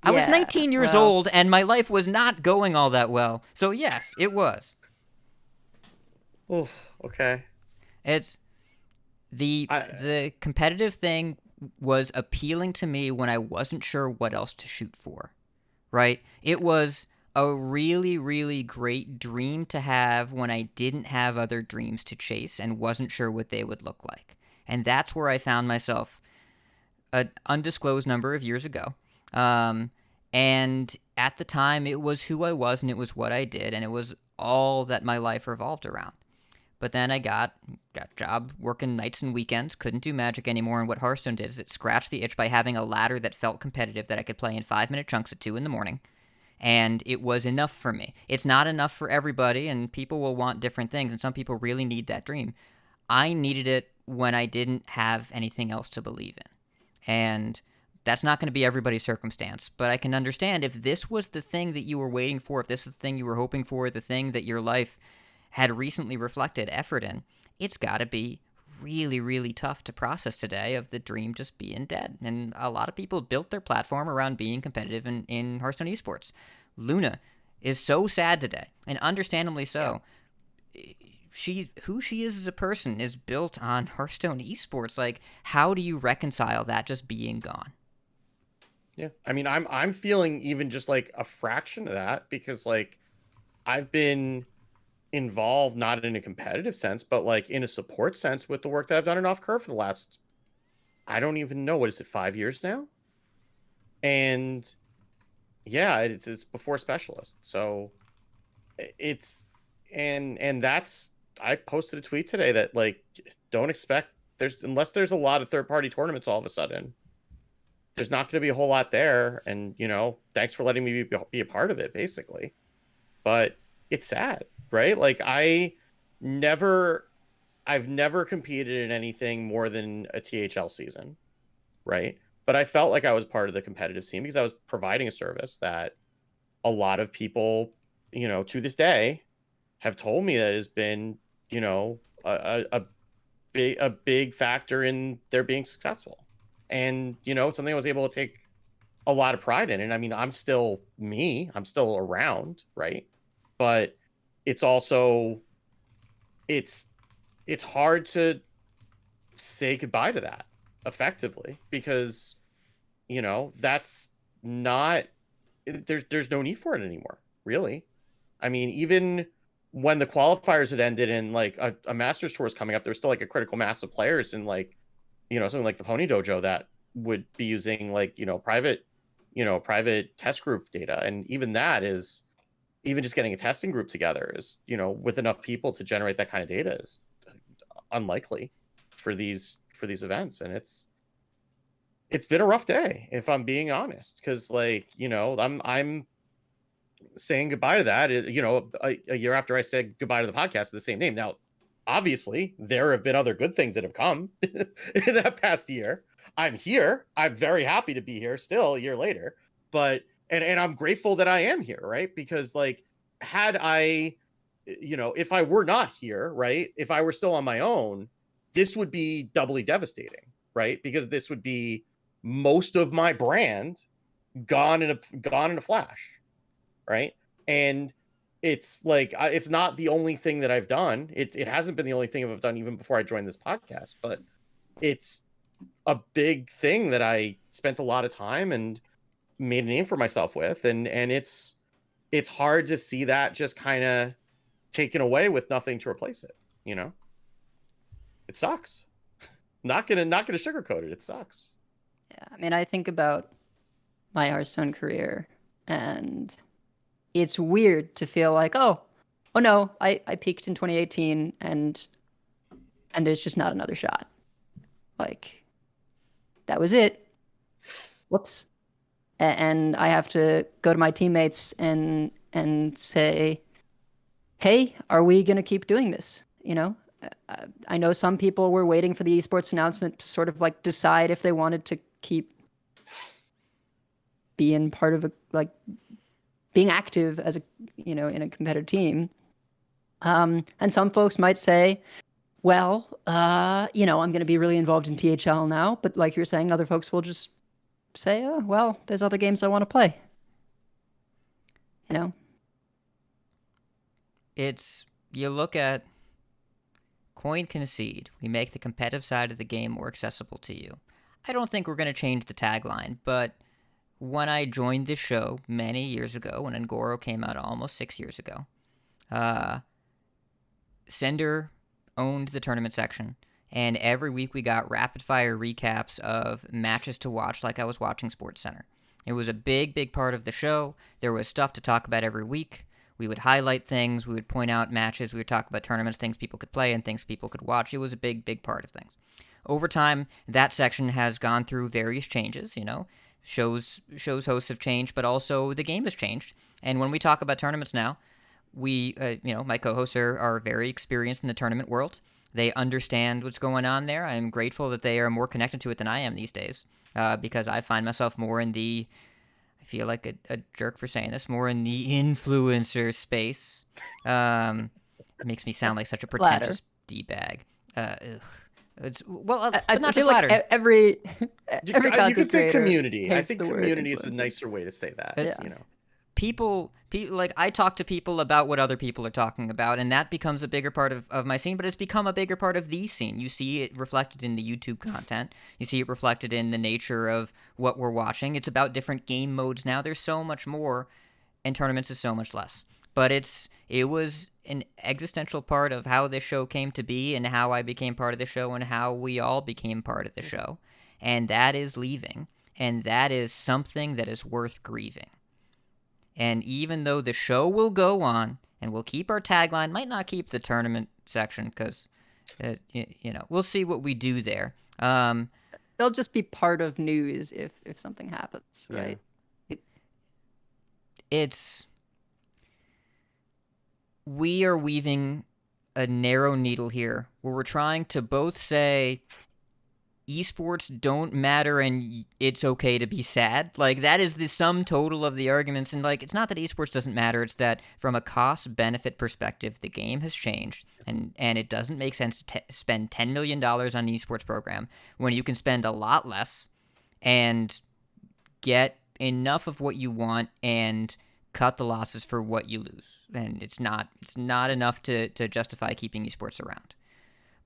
I was 19 years old, and my life was not going all that well. So, yes, it was. Oh, okay. It's the competitive thing was appealing to me when I wasn't sure what else to shoot for, right? It was a really, really great dream to have when I didn't have other dreams to chase and wasn't sure what they would look like. And that's where I found myself an undisclosed number of years ago. And at the time, it was who I was and it was what I did, and it was all that my life revolved around. But then I got a job working nights and weekends, couldn't do Magic anymore, and what Hearthstone did is it scratched the itch by having a ladder that felt competitive that I could play in 5-minute chunks at 2 in the morning. And it was enough for me. It's not enough for everybody, and people will want different things, and some people really need that dream. I needed it when I didn't have anything else to believe in. And that's not going to be everybody's circumstance, but I can understand if this was the thing that you were waiting for, if this is the thing you were hoping for, the thing that your life had recently reflected effort in, it's got to be really, really tough to process today of the dream just being dead. And a lot of people built their platform around being competitive in Hearthstone esports. Luna is so sad today, and understandably so. Who she is as a person is built on Hearthstone esports. Like, how do you reconcile that just being gone? Yeah, I mean, I'm feeling even just like a fraction of that because like I've been involved not in a competitive sense, but like in a support sense with the work that I've done in Off Curve for the last, I don't even know, what is it, 5 years now? And Yeah, it's before specialist. So it's and that's I posted a tweet today that like don't expect unless there's a lot of third party tournaments all of a sudden. There's not going to be a whole lot there, and thanks for letting me be a part of it, basically. But it's sad, right? Like never, I've never competed in anything more than a THL season, right? But I felt like I was part of the competitive scene because I was providing a service that a lot of people, to this day, have told me that has been, a big factor in their being successful, and something I was able to take a lot of pride in. And I mean, I'm still me, I'm still around, right? But it's also it's hard to say goodbye to that effectively because that's not there's no need for it anymore, really. I mean, even when the qualifiers had ended and like a Masters tour is coming up, there's still like a critical mass of players and like something like the Pony Dojo that would be using like private test group data, and even that is even just getting a testing group together is with enough people to generate that kind of data is unlikely for these events. And it's been a rough day, if I'm being honest, because like I'm saying goodbye to that a year after I said goodbye to the podcast of the same name. Now obviously there have been other good things that have come in that past year. I'm here, I'm very happy to be here still a year later, but and I'm grateful that I am here, right? Because like had I if I were not here, right, if I were still on my own, this would be doubly devastating, right? Because this would be most of my brand gone in a flash, right? And it's like it's not the only thing that I've done. It hasn't been the only thing I've done even before I joined this podcast, but it's a big thing that I spent a lot of time and made a name for myself with, and it's hard to see that just kind of taken away with nothing to replace it. It sucks. Not gonna sugarcoat it. It sucks. Yeah, I mean, I think about my Hearthstone career, and it's weird to feel like, oh no, I peaked in 2018, and there's just not another shot. Like, that was it. Whoops. And I have to go to my teammates and say, hey, are we going to keep doing this? I know some people were waiting for the esports announcement to sort of like decide if they wanted to keep being part of being active as in a competitive team. And some folks might say, well, I'm going to be really involved in THL now. But like you're saying, other folks will just say, oh, well, there's other games I want to play. You look at Coin Concede. We make the competitive side of the game more accessible to you. I don't think we're going to change the tagline, but when I joined this show many years ago, when Ngoro came out almost 6 years ago, Cinder owned the tournament section, and every week we got rapid-fire recaps of matches to watch like I was watching SportsCenter. It was a big, big part of the show. There was stuff to talk about every week. We would highlight things. We would point out matches. We would talk about tournaments, things people could play, and things people could watch. It was a big, big part of things. Over time, that section has gone through various changes, Shows hosts have changed, but also the game has changed. And when we talk about tournaments now, we, my co-hosts are very experienced in the tournament world. They understand what's going on there. I'm grateful that they are more connected to it than I am these days, because I find myself more in the, I feel like a jerk for saying this, more in the influencer space. It makes me sound like such a pretentious D-bag. It's I not feel just like ladder. every You content could say creator community. I hates think the word community is a influencer. nicer way to say that. Yeah. People, like, I talk to people about what other people are talking about, and that becomes a bigger part of my scene, but it's become a bigger part of the scene. You see it reflected in the YouTube content. You see it reflected in the nature of what we're watching. It's about different game modes now. There's so much more, and tournaments is so much less. But it was an existential part of how this show came to be and how I became part of the show and how we all became part of the show. And that is leaving. And that is something that is worth grieving. And even though the show will go on and we'll keep our tagline, might not keep the tournament section because, we'll see what we do there. They'll just be part of news if something happens, Yeah. right? We are weaving a narrow needle here where we're trying to both say esports don't matter and it's okay to be sad. Like, that is the sum total of the arguments. And, like, it's not that esports doesn't matter. It's that from a cost-benefit perspective, the game has changed. And it doesn't make sense to spend $10 million on an esports program when you can spend a lot less and get enough of what you want and cut the losses for what you lose. And it's not enough to justify keeping esports around.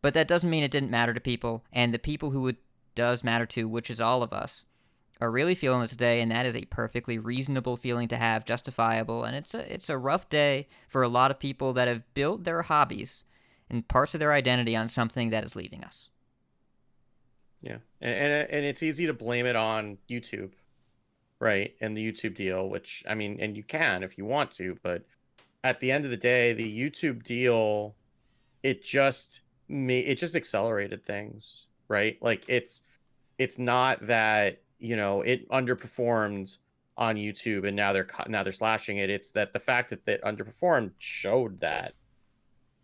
But that doesn't mean it didn't matter to people, and the people who it does matter to, which is all of us, are really feeling it today, and that is a perfectly reasonable feeling to have, justifiable, and it's a rough day for a lot of people that have built their hobbies and parts of their identity on something that is leaving us. Yeah, and it's easy to blame it on YouTube, right? And the YouTube deal, which, I mean, and you can if you want to, but at the end of the day, the YouTube deal, it just accelerated things, right? Like, it's not that, it underperformed on YouTube and now they're slashing it. It's that the fact that it underperformed showed that,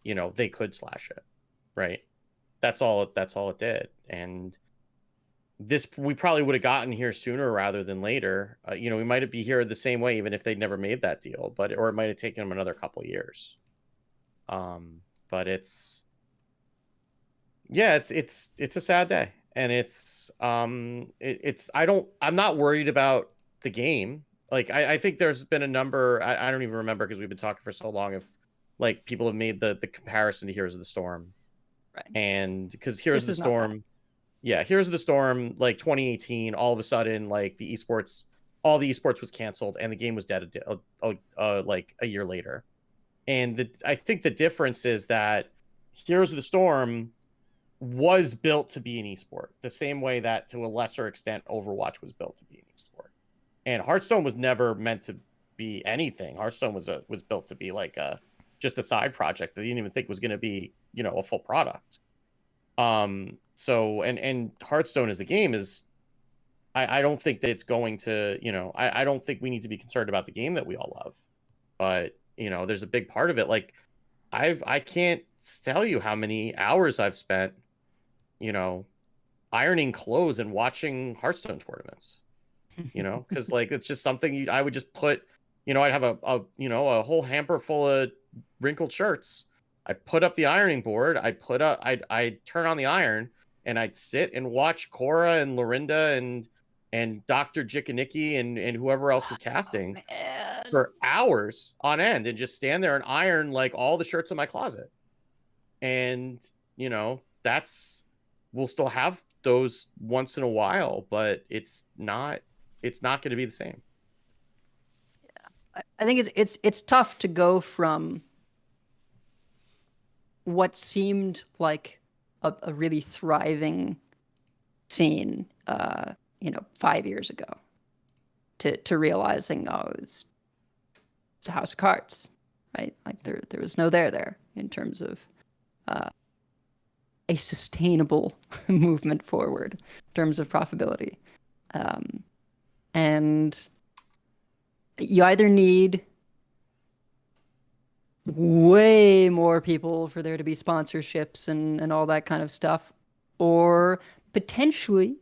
they could slash it, right? That's all it did. And we probably would have gotten here sooner rather than later. We might be here the same way even if they'd never made that deal, or it might have taken them another couple of years. But it's a sad day, and I'm not worried about the game. Like, I think there's been a number, I don't even remember because we've been talking for so long, if like people have made the comparison to Heroes of the Storm, Right. and because Heroes of the Storm, Heroes of the Storm, like 2018, all of a sudden, like all the esports was canceled and the game was dead like a year later. And I think the difference is that Heroes of the Storm was built to be an esport, the same way that to a lesser extent Overwatch was built to be an esport. And Hearthstone was never meant to be anything. Hearthstone was built to be like just a side project that you didn't even think was going to be, a full product. So and Hearthstone as a game is, I don't think that it's going to, I don't think we need to be concerned about the game that we all love. But, there's a big part of it. Like, I can't tell you how many hours I've spent, ironing clothes and watching Hearthstone tournaments, because like, it's just something I would just put, I'd have a whole hamper full of wrinkled shirts. I put up the ironing board. I'd turn on the iron and I'd sit and watch Cora and Lorinda and Dr. Jikanicki and whoever else was casting for hours on end, and just stand there and iron like all the shirts in my closet. And, we'll still have those once in a while, but it's not going to be the same. Yeah. I think it's tough to go from what seemed like a really thriving scene, 5 years ago, to realizing, it's a house of cards, right? Like, there was no there in terms of a sustainable movement forward in terms of profitability. And you either need way more people for there to be sponsorships and all that kind of stuff, or potentially,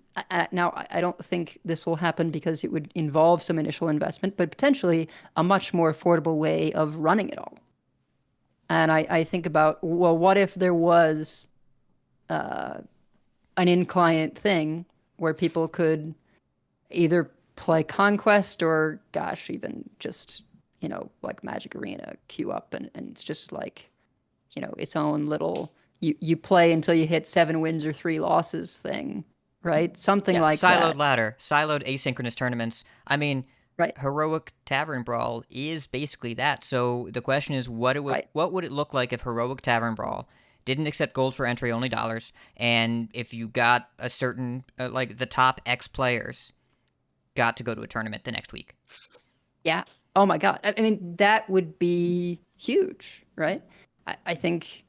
now I don't think this will happen because it would involve some initial investment, but potentially a much more affordable way of running it all. And I think about, well, what if there was an in-client thing where people could either play Conquest or, gosh, even just, like Magic Arena queue up, and it's just like, its own little, you play until you hit 7 wins or 3 losses thing, right? Something like siloed that. ladder, siloed asynchronous tournaments. I mean, right. Heroic Tavern Brawl is basically that. So the question is, what would it look like if Heroic Tavern Brawl didn't accept gold for entry, only dollars, and if you got a certain, like the top X players got to go to a tournament the next week? Yeah. Oh my God. I mean, that would be huge, right? I think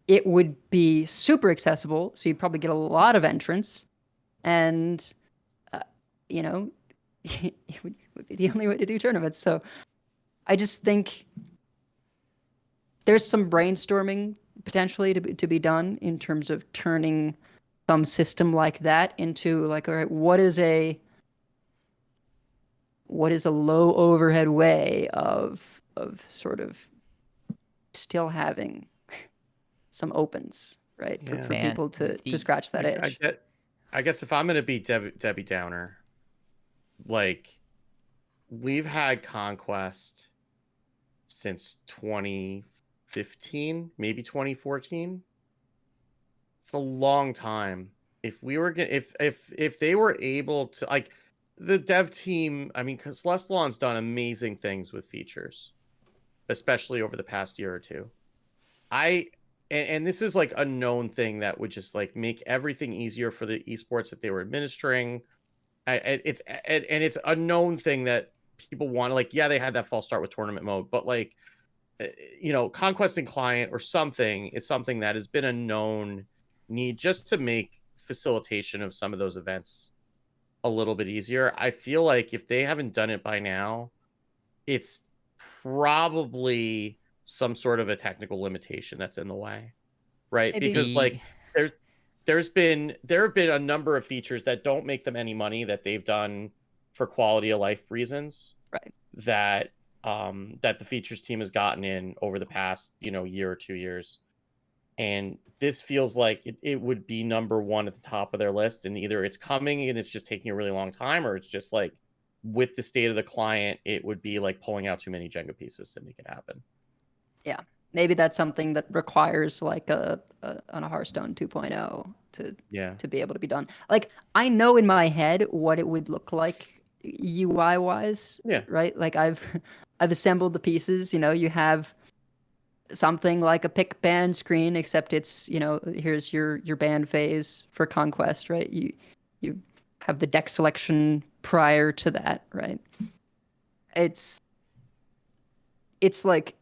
it would be super accessible. So you'd probably get a lot of entrants. And, you know, it would be the only way to do tournaments. So I just think there's some brainstorming potentially to be done in terms of turning some system like that into like, all right, what is a low overhead way of sort of still having some opens, right? Yeah. For Man, people to the- scratch that I itch. I guess if I'm gonna be Debbie Downer, like we've had Conquest since 2015, maybe 2014. It's a long time. If we were gonna, if they were able to, like, the dev team, I mean, because Celestalon's done amazing things with features, especially over the past year or two. And this is like a known thing that would just like make everything easier for the esports that they were administering. It's a known thing that people want. Like, yeah, they had that false start with tournament mode, but like, Conquest and Client or something is something that has been a known need just to make facilitation of some of those events a little bit easier. I feel like if they haven't done it by now, it's probably some sort of a technical limitation that's in the way, right? Maybe. Because like there have been a number of features that don't make them any money that they've done for quality of life reasons, Right. that that the features team has gotten in over the past year or 2 years, and this feels like it would be number one at the top of their list, and either it's coming and it's just taking a really long time, or it's just like with the state of the client it would be like pulling out too many Jenga pieces to make it happen. Yeah. Maybe that's something that requires like on a Hearthstone 2.0 to be able to be done. Like, I know in my head what it would look like UI wise. Yeah. Right. Like I've assembled the pieces. You have something like a pick ban screen, except it's here's your ban phase for Conquest. Right. You have the deck selection prior to that. Right. It's like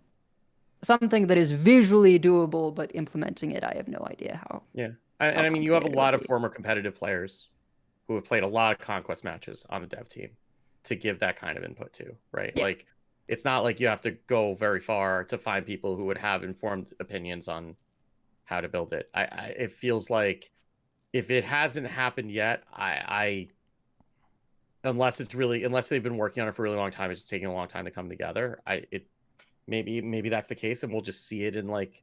something that is visually doable, but implementing it, I have no idea how. Yeah. And I mean, you have a complicated it lot would of be. former competitive players who have played a lot of Conquest matches on the dev team to give that kind of input to, right? Yeah. Like, it's not like you have to go very far to find people who would have informed opinions on how to build it. It feels like if it hasn't happened yet, unless they've been working on it for a really long time, it's just taking a long time to come together. Maybe that's the case, and we'll just see it in like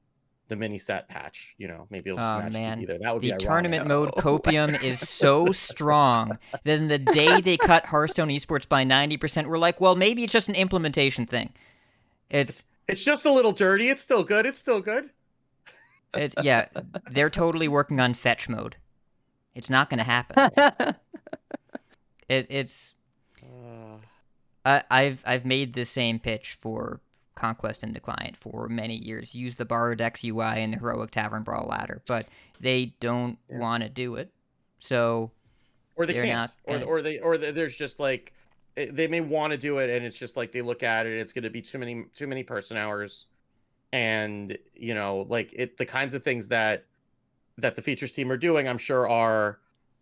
the mini set patch. Maybe it'll just Oh magically man, be there. That would the be ironic. tournament mode copium is so strong. Then the day they cut Hearthstone esports by 90%, we're like, well, maybe it's just an implementation thing. It's just a little dirty. It's still good. yeah, they're totally working on fetch mode. It's not going to happen. I've made the same pitch for Conquest and the Client for many years. Use the Borrowed X UI and the Heroic Tavern Brawl ladder, but they don't want to do it. So or they they're can't, not or there's just like they may want to do it, and it's just like they look at it, it's going to be too many person hours, and like the kinds of things that the features team are doing, I'm sure are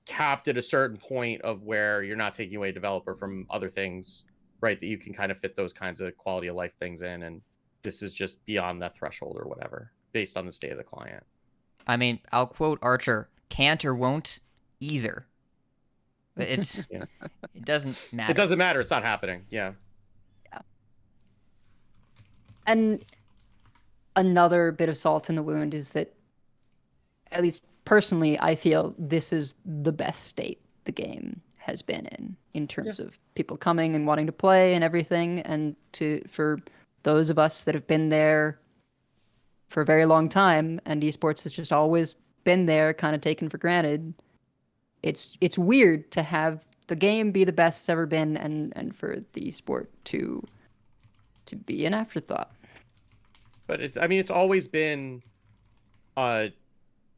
capped at a certain point of where you're not taking away a developer from other things, right? That you can kind of fit those kinds of quality of life things in, and this is just beyond that threshold or whatever, based on the state of the client. I mean, I'll quote Archer: "Can't or won't either." But it doesn't matter. It doesn't matter. It's not happening. Yeah. And another bit of salt in the wound is that, at least personally, I feel this is the best state the game has been in terms of people coming and wanting to play and everything. And for those of us that have been there for a very long time, and esports has just always been there, kind of taken for granted, it's weird to have the game be the best it's ever been, and for the esport to be an afterthought. But it's always been a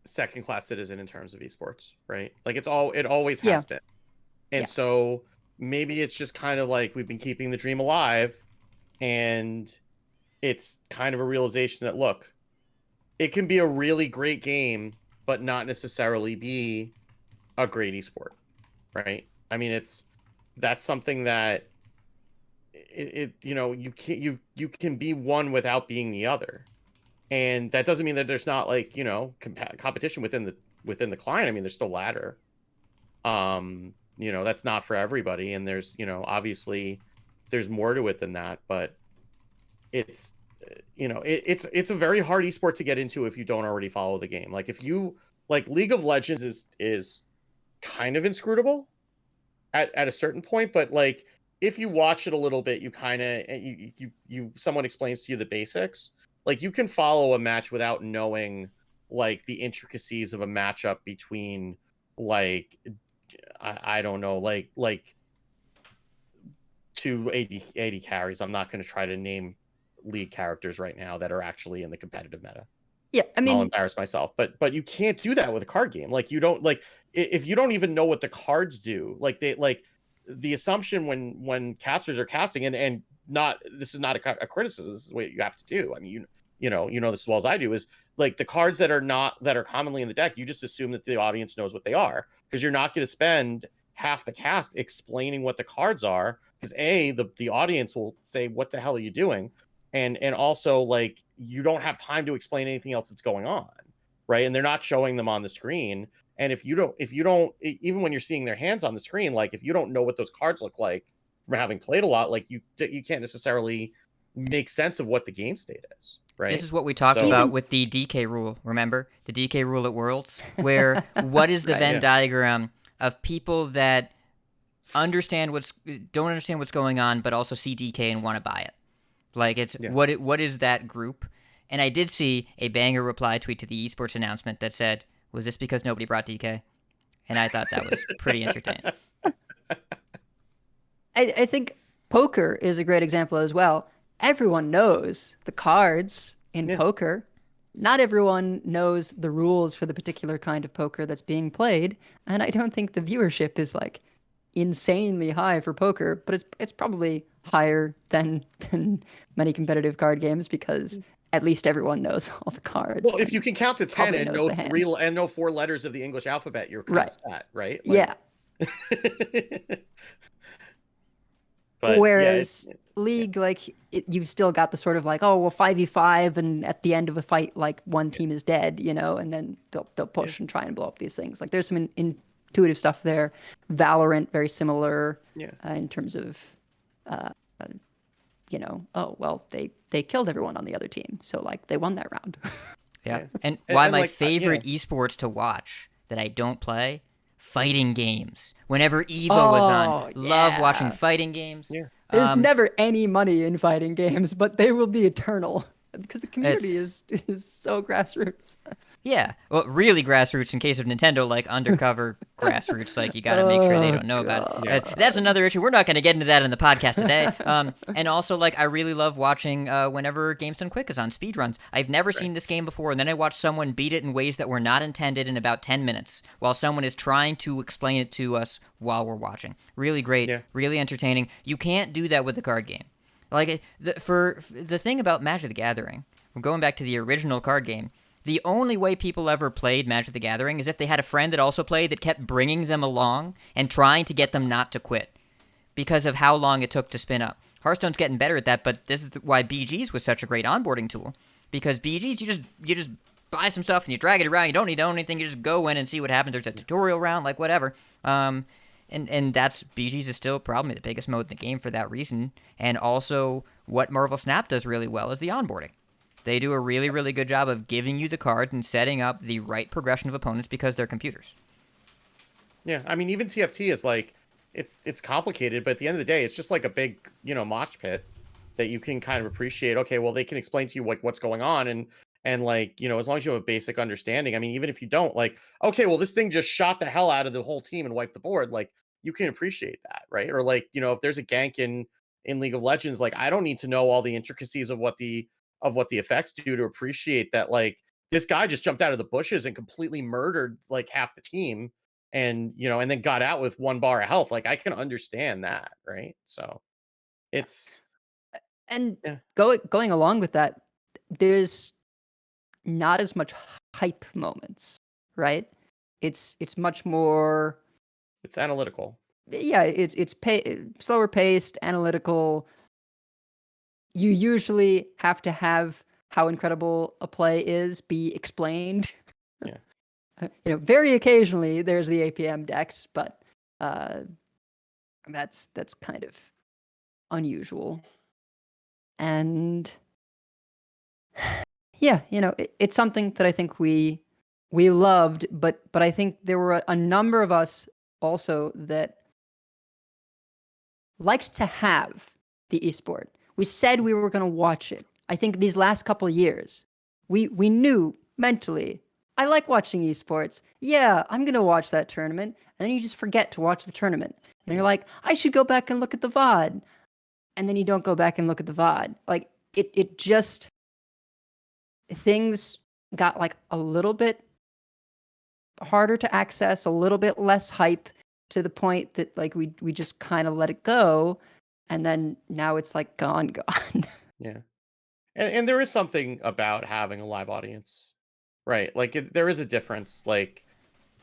second-class citizen in terms of esports, right? Like it always has been. And so maybe it's just kind of like we've been keeping the dream alive, And it's kind of a realization that, look, it can be a really great game, but not necessarily be a great esport, right? I mean, that's something that you can't you can be one without being the other, and that doesn't mean that there's not like competition within the client. I mean, there's still ladder. That's not for everybody, and there's obviously there's more to it than that, but it's it's a very hard esport to get into if you don't already follow the game. Like if you like League of Legends is kind of inscrutable at a certain point, but like if you watch it a little bit, you kind of someone explains to you the basics. Like you can follow a match without knowing like the intricacies of a matchup between like I don't know like two AD carries. I'm not going to try to name league characters right now that are actually in the competitive meta. Yeah, I I'll mean, embarrass myself, but you can't do that with a card game. Like you don't like if you don't even know what the cards do. Like they like the assumption when casters are casting and not this is not a criticism. This is what you have to do. I mean you know this as well as I do is like the cards that are commonly in the deck. You just assume that the audience knows what they are because you're not going to spend half the cast explaining what the cards are because the audience will say what the hell are you doing, and also like you don't have time to explain anything else that's going on, right? And they're not showing them on the screen, and if you don't even when you're seeing their hands on the screen, like if you don't know what those cards look like from having played a lot, like you can't necessarily make sense of what the game state is, right? This is what we talked So- about with the DK rule, remember? The DK rule at Worlds, where what is the Right, Venn yeah. diagram of people that don't understand what's going on, but also see DK and want to buy it? Like it's Yeah. what is that group? And I did see a banger reply tweet to the esports announcement that said, "Was this because nobody brought DK?" And I thought that was pretty entertaining. I think poker is a great example as well. Everyone knows the cards in Yeah. poker. Not everyone knows the rules for the particular kind of poker that's being played, and I don't think the viewership is like insanely high for poker, but it's probably higher than many competitive card games because at least everyone knows all the cards. Well, if and you can count to 10 probably and knows know the hands. know 4 letters of the English alphabet, you're kind Right. of set, right? Yeah. But Whereas League, like you've still got the sort of like, oh well, 5v5, and at the end of a fight, like one team is dead, and then they'll push and try and blow up these things. Like there's some intuitive stuff there. Valorant, very similar. Yeah. In terms of, oh well, they killed everyone on the other team, so like they won that round. Yeah. Yeah. And And- why and, my like, favorite esports to watch that I don't play, fighting games. Whenever Evo was on, Oh, love watching yeah. fighting games. Yeah. There's never any money in fighting games, but they will be eternal because the community It's- is so grassroots. Yeah, well, really grassroots in case of Nintendo, like undercover grassroots, like you got to make sure they Oh, don't know about it. Yeah. That's another issue. We're not going to get into that in the podcast today. And also, like, I really love watching whenever Games Done Quick is on speedruns. I've never seen this game before, and then I watch someone beat it in ways that were not intended in about 10 minutes, while someone is trying to explain it to us while we're watching. Really great, Yeah. really entertaining. You can't do that with a card game. Like, for the thing about Magic the Gathering, we're going back to the original card game. The only way people ever played Magic the Gathering is if they had a friend that also played that kept bringing them along and trying to get them not to quit because of how long it took to spin up. Hearthstone's getting better at that, but this is why BGs was such a great onboarding tool. Because BGs, you just buy some stuff and you drag it around. You don't need to own anything. You just go in and see what happens. There's a tutorial round, like whatever. And that's BGs is still probably the biggest mode in the game for that reason. And also, what Marvel Snap does really well is the onboarding. They do a really, really good job of giving you the cards and setting up the right progression of opponents because they're computers. Yeah, I mean, even TFT is like, it's complicated, but at the end of the day, it's just like a big, mosh pit that you can kind of appreciate. Okay, well, they can explain to you like what's going on, and like, as long as you have a basic understanding. I mean, even if you don't, like, okay, well, this thing just shot the hell out of the whole team and wiped the board. Like, you can appreciate that, right? Or like, if there's a gank in League of Legends, like, I don't need to know all the intricacies of what the effects do to appreciate that. Like, this guy just jumped out of the bushes and completely murdered like half the team, and and then got out with 1 bar of health. Like, I can understand that, right? So it's And Yeah. going along with that, there's not as much hype moments, right? It's much more, It's analytical. yeah, slower paced, analytical. You usually have to have how incredible a play is be explained. Yeah. Very occasionally there's the APM decks, but uh, that's kind of unusual. And yeah, it's something that I think we loved, but I think there were a number of us also that liked to have the esport. We said we were going to watch it. I think these last couple years, we knew mentally, I like watching esports. Yeah, I'm going to watch that tournament. And then you just forget to watch the tournament. And you're like, I should go back and look at the VOD. And then you don't go back and look at the VOD. Like it just, things got like a little bit harder to access, a little bit less hype, to the point that like we just kind of let it go, and then now it's like gone. Yeah. And there is something about having a live audience, right? Like there is a difference. Like,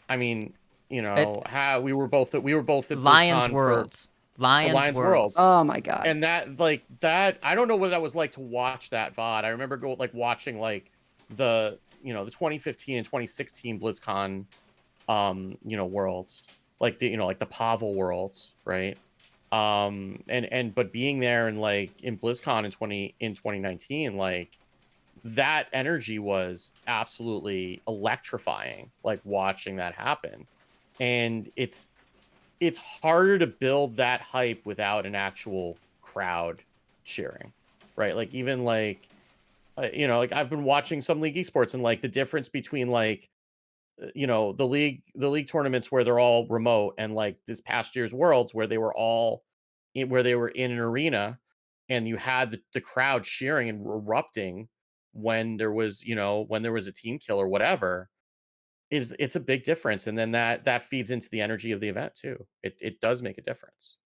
I mean, how we were both at Lions BlizzCon Worlds. for Lions, Lions Worlds. Worlds. Oh my god. And that I don't know what that was like to watch that VOD. I remember watching like the 2015 and 2016 BlizzCon worlds, like the Pavel worlds, right? But being there and like in BlizzCon in 2019, like that energy was absolutely electrifying, like watching that happen. And it's harder to build that hype without an actual crowd cheering, right? Like even like like I've been watching some League esports, and like the difference between like the league tournaments where they're all remote, and like this past year's Worlds where they were in an arena, and you had the crowd cheering and erupting when there was a team kill or whatever. It's a big difference, and then that feeds into the energy of the event too. It does make a difference.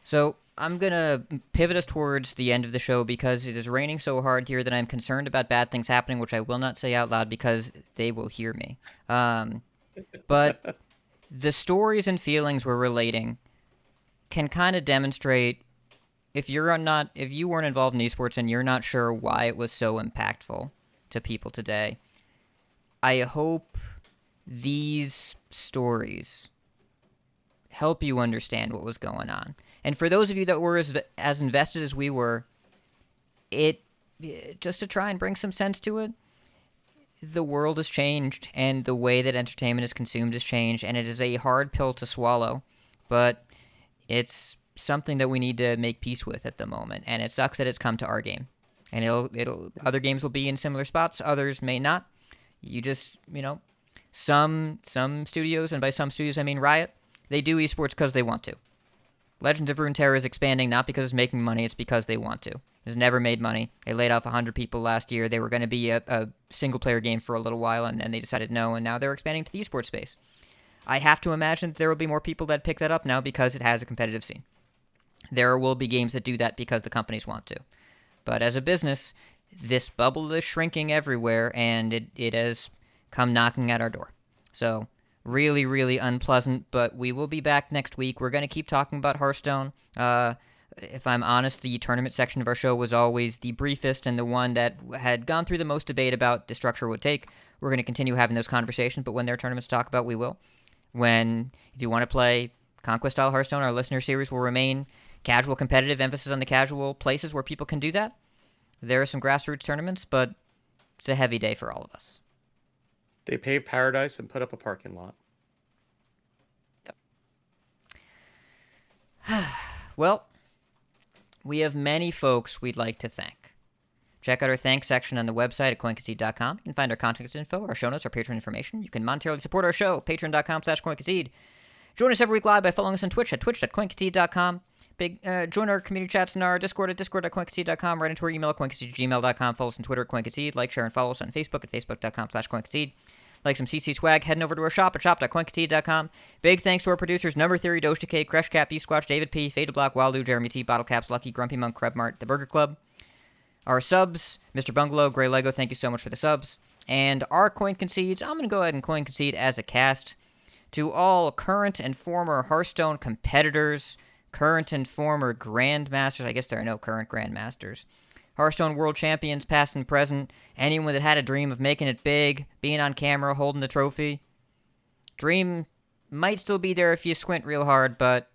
So I'm going to pivot us towards the end of the show because it is raining so hard here that I'm concerned about bad things happening, which I will not say out loud because they will hear me. But the stories and feelings we're relating can kind of demonstrate, if you weren't involved in esports and you're not sure why it was so impactful to people today, I hope these stories help you understand what was going on. And for those of you that were as invested as we were, just to try and bring some sense to it, the world has changed, and the way that entertainment is consumed has changed, and it is a hard pill to swallow, but it's something that we need to make peace with at the moment, and it sucks that it's come to our game. And other games will be in similar spots, others may not. You just, some studios, and by some studios I mean Riot, they do esports because they want to. Legends of Runeterra is expanding not because it's making money, it's because they want to. It's never made money. They laid off 100 people last year. They were going to be a single-player game for a little while, and then they decided no, and now they're expanding to the esports space. I have to imagine that there will be more people that pick that up now because it has a competitive scene. There will be games that do that because the companies want to. But as a business, this bubble is shrinking everywhere, and it has come knocking at our door. So really, really unpleasant, but we will be back next week. We're going to keep talking about Hearthstone. If I'm honest, the tournament section of our show was always the briefest and the one that had gone through the most debate about the structure would take. We're going to continue having those conversations, but when there are tournaments to talk about, we will. If you want to play Conquest-style Hearthstone, our listener series will remain casual competitive, emphasis on the casual places where people can do that. There are some grassroots tournaments, but it's a heavy day for all of us. They paved paradise and put up a parking lot. Yep. Well, we have many folks we'd like to thank. Check out our thanks section on the website at coinconcede.com. You can find our contact info, our show notes, our Patreon information. You can monetarily support our show, patreon.com/coinconcede. Join us every week live by following us on Twitch at twitch.coinconcede.com. Join our community chats in our Discord at discord.coinconcede.com. Write into our email at coinconcede@gmail.com. Follow us on Twitter at coinconcede. Like, share, and follow us on Facebook at facebook.com/coinconcede. like some CC swag, heading over to our shop at shop.coinconceit.com. Big thanks to our producers, Number Theory, Doge Decay, Crush Cap, B-Squatch, David P, Faded Block, Waldo, Jeremy T, Bottle Caps, Lucky, Grumpy Monk, Crab Mart, The Burger Club. Our subs, Mr. Bungalow, Grey Lego, thank you so much for the subs. And our Coin Concedes, I'm going to go ahead and Coin Concede as a cast. To all current and former Hearthstone competitors, current and former Grandmasters, I guess there are no current Grandmasters, Hearthstone World Champions, past and present, anyone that had a dream of making it big, being on camera, holding the trophy. Dream might still be there if you squint real hard, but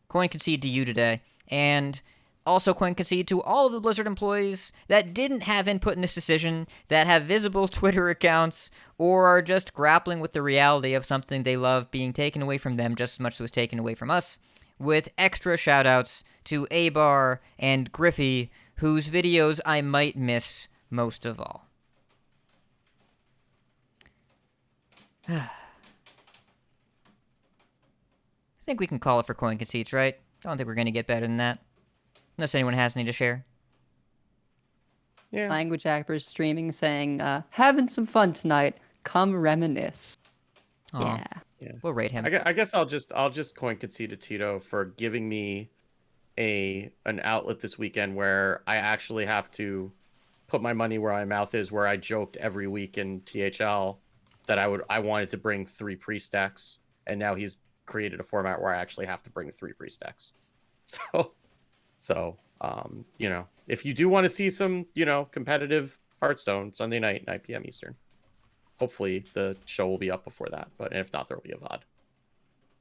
Coin Concede to you today. And also Coin Concede to all of the Blizzard employees that didn't have input in this decision, that have visible Twitter accounts, or are just grappling with the reality of something they love being taken away from them just as much as it was taken away from us, with extra shoutouts to Abar and Griffey, whose videos I might miss most of all. I think we can call it for Coin Conceits, right? I don't think we're going to get better than that. Unless anyone has any to share. Yeah. Language actors streaming saying, having some fun tonight. Come reminisce. Aw, Yeah. we'll rate him. I guess I'll just coin concede to Tito for giving me an outlet this weekend where I actually have to put my money where my mouth is, where I joked every week in THL that I wanted to bring 3 priest decks, and now he's created a format where I actually have to bring 3 priest decks. So if you do want to see some, competitive Hearthstone Sunday night, 9 p.m. Eastern, hopefully the show will be up before that. But if not, there will be a VOD.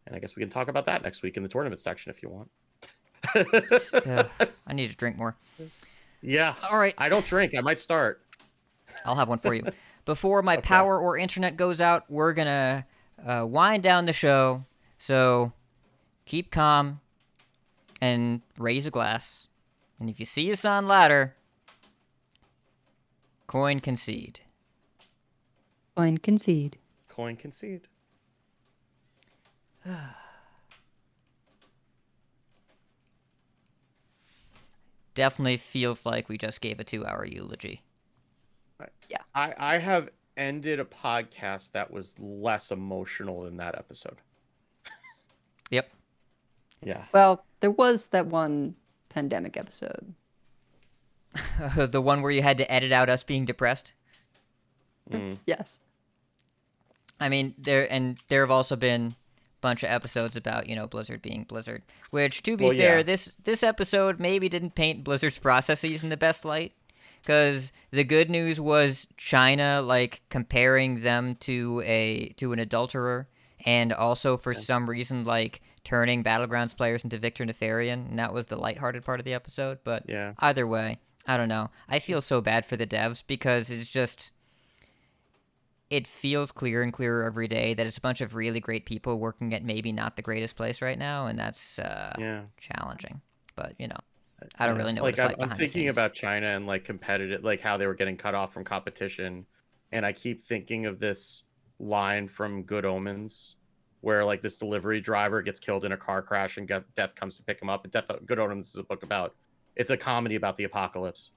And I guess we can talk about that next week in the tournament section if you want. I need to drink more. Yeah. All right. I don't drink. I might start. I'll have one for you. Before my Okay. power or internet goes out, we're going to wind down the show. So keep calm and raise a glass. And if you see us on ladder, Coin Concede. Coin concede. Coin concede. Definitely feels like we just gave a 2-hour eulogy. I have ended a podcast that was less emotional than that episode. Yep. Yeah. Well, there was that one pandemic episode. The one where you had to edit out us being depressed. Mm. Yes. I mean, there have also been a bunch of episodes about, Blizzard being Blizzard. Which, to be Well, fair, yeah. this episode maybe didn't paint Blizzard's processes in the best light. Because the good news was China, comparing them to an adulterer, and also for some reason, turning Battlegrounds players into Victor Nefarian, and that was the lighthearted part of the episode. But Yeah. either way, I don't know. I feel so bad for the devs because it's just... It feels clearer and clearer every day that it's a bunch of really great people working at maybe not the greatest place right now, and that's challenging. But, I don't really know what it's like I'm behind the thinking scenes. about China and competitive, how they were getting cut off from competition, and I keep thinking of this line from Good Omens, where this delivery driver gets killed in a car crash and Death comes to pick him up. And Good Omens is a book it's a comedy about the apocalypse,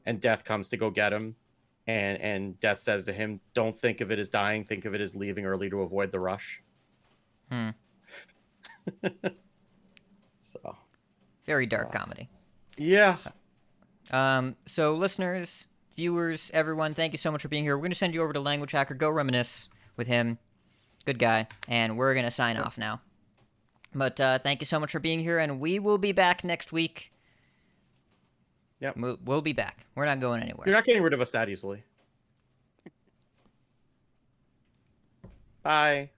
and Death comes to go get him, and Death says to him, "Don't think of it as dying. Think of it as leaving early to avoid the rush." So. Very dark comedy. Yeah. So listeners, viewers, everyone, thank you so much for being here. We're going to send you over to Language Hacker. Go reminisce with him. Good guy. And we're going to sign off now. But thank you so much for being here, and we will be back next week. Yep. We'll be back. We're not going anywhere. You're not getting rid of us that easily. Bye.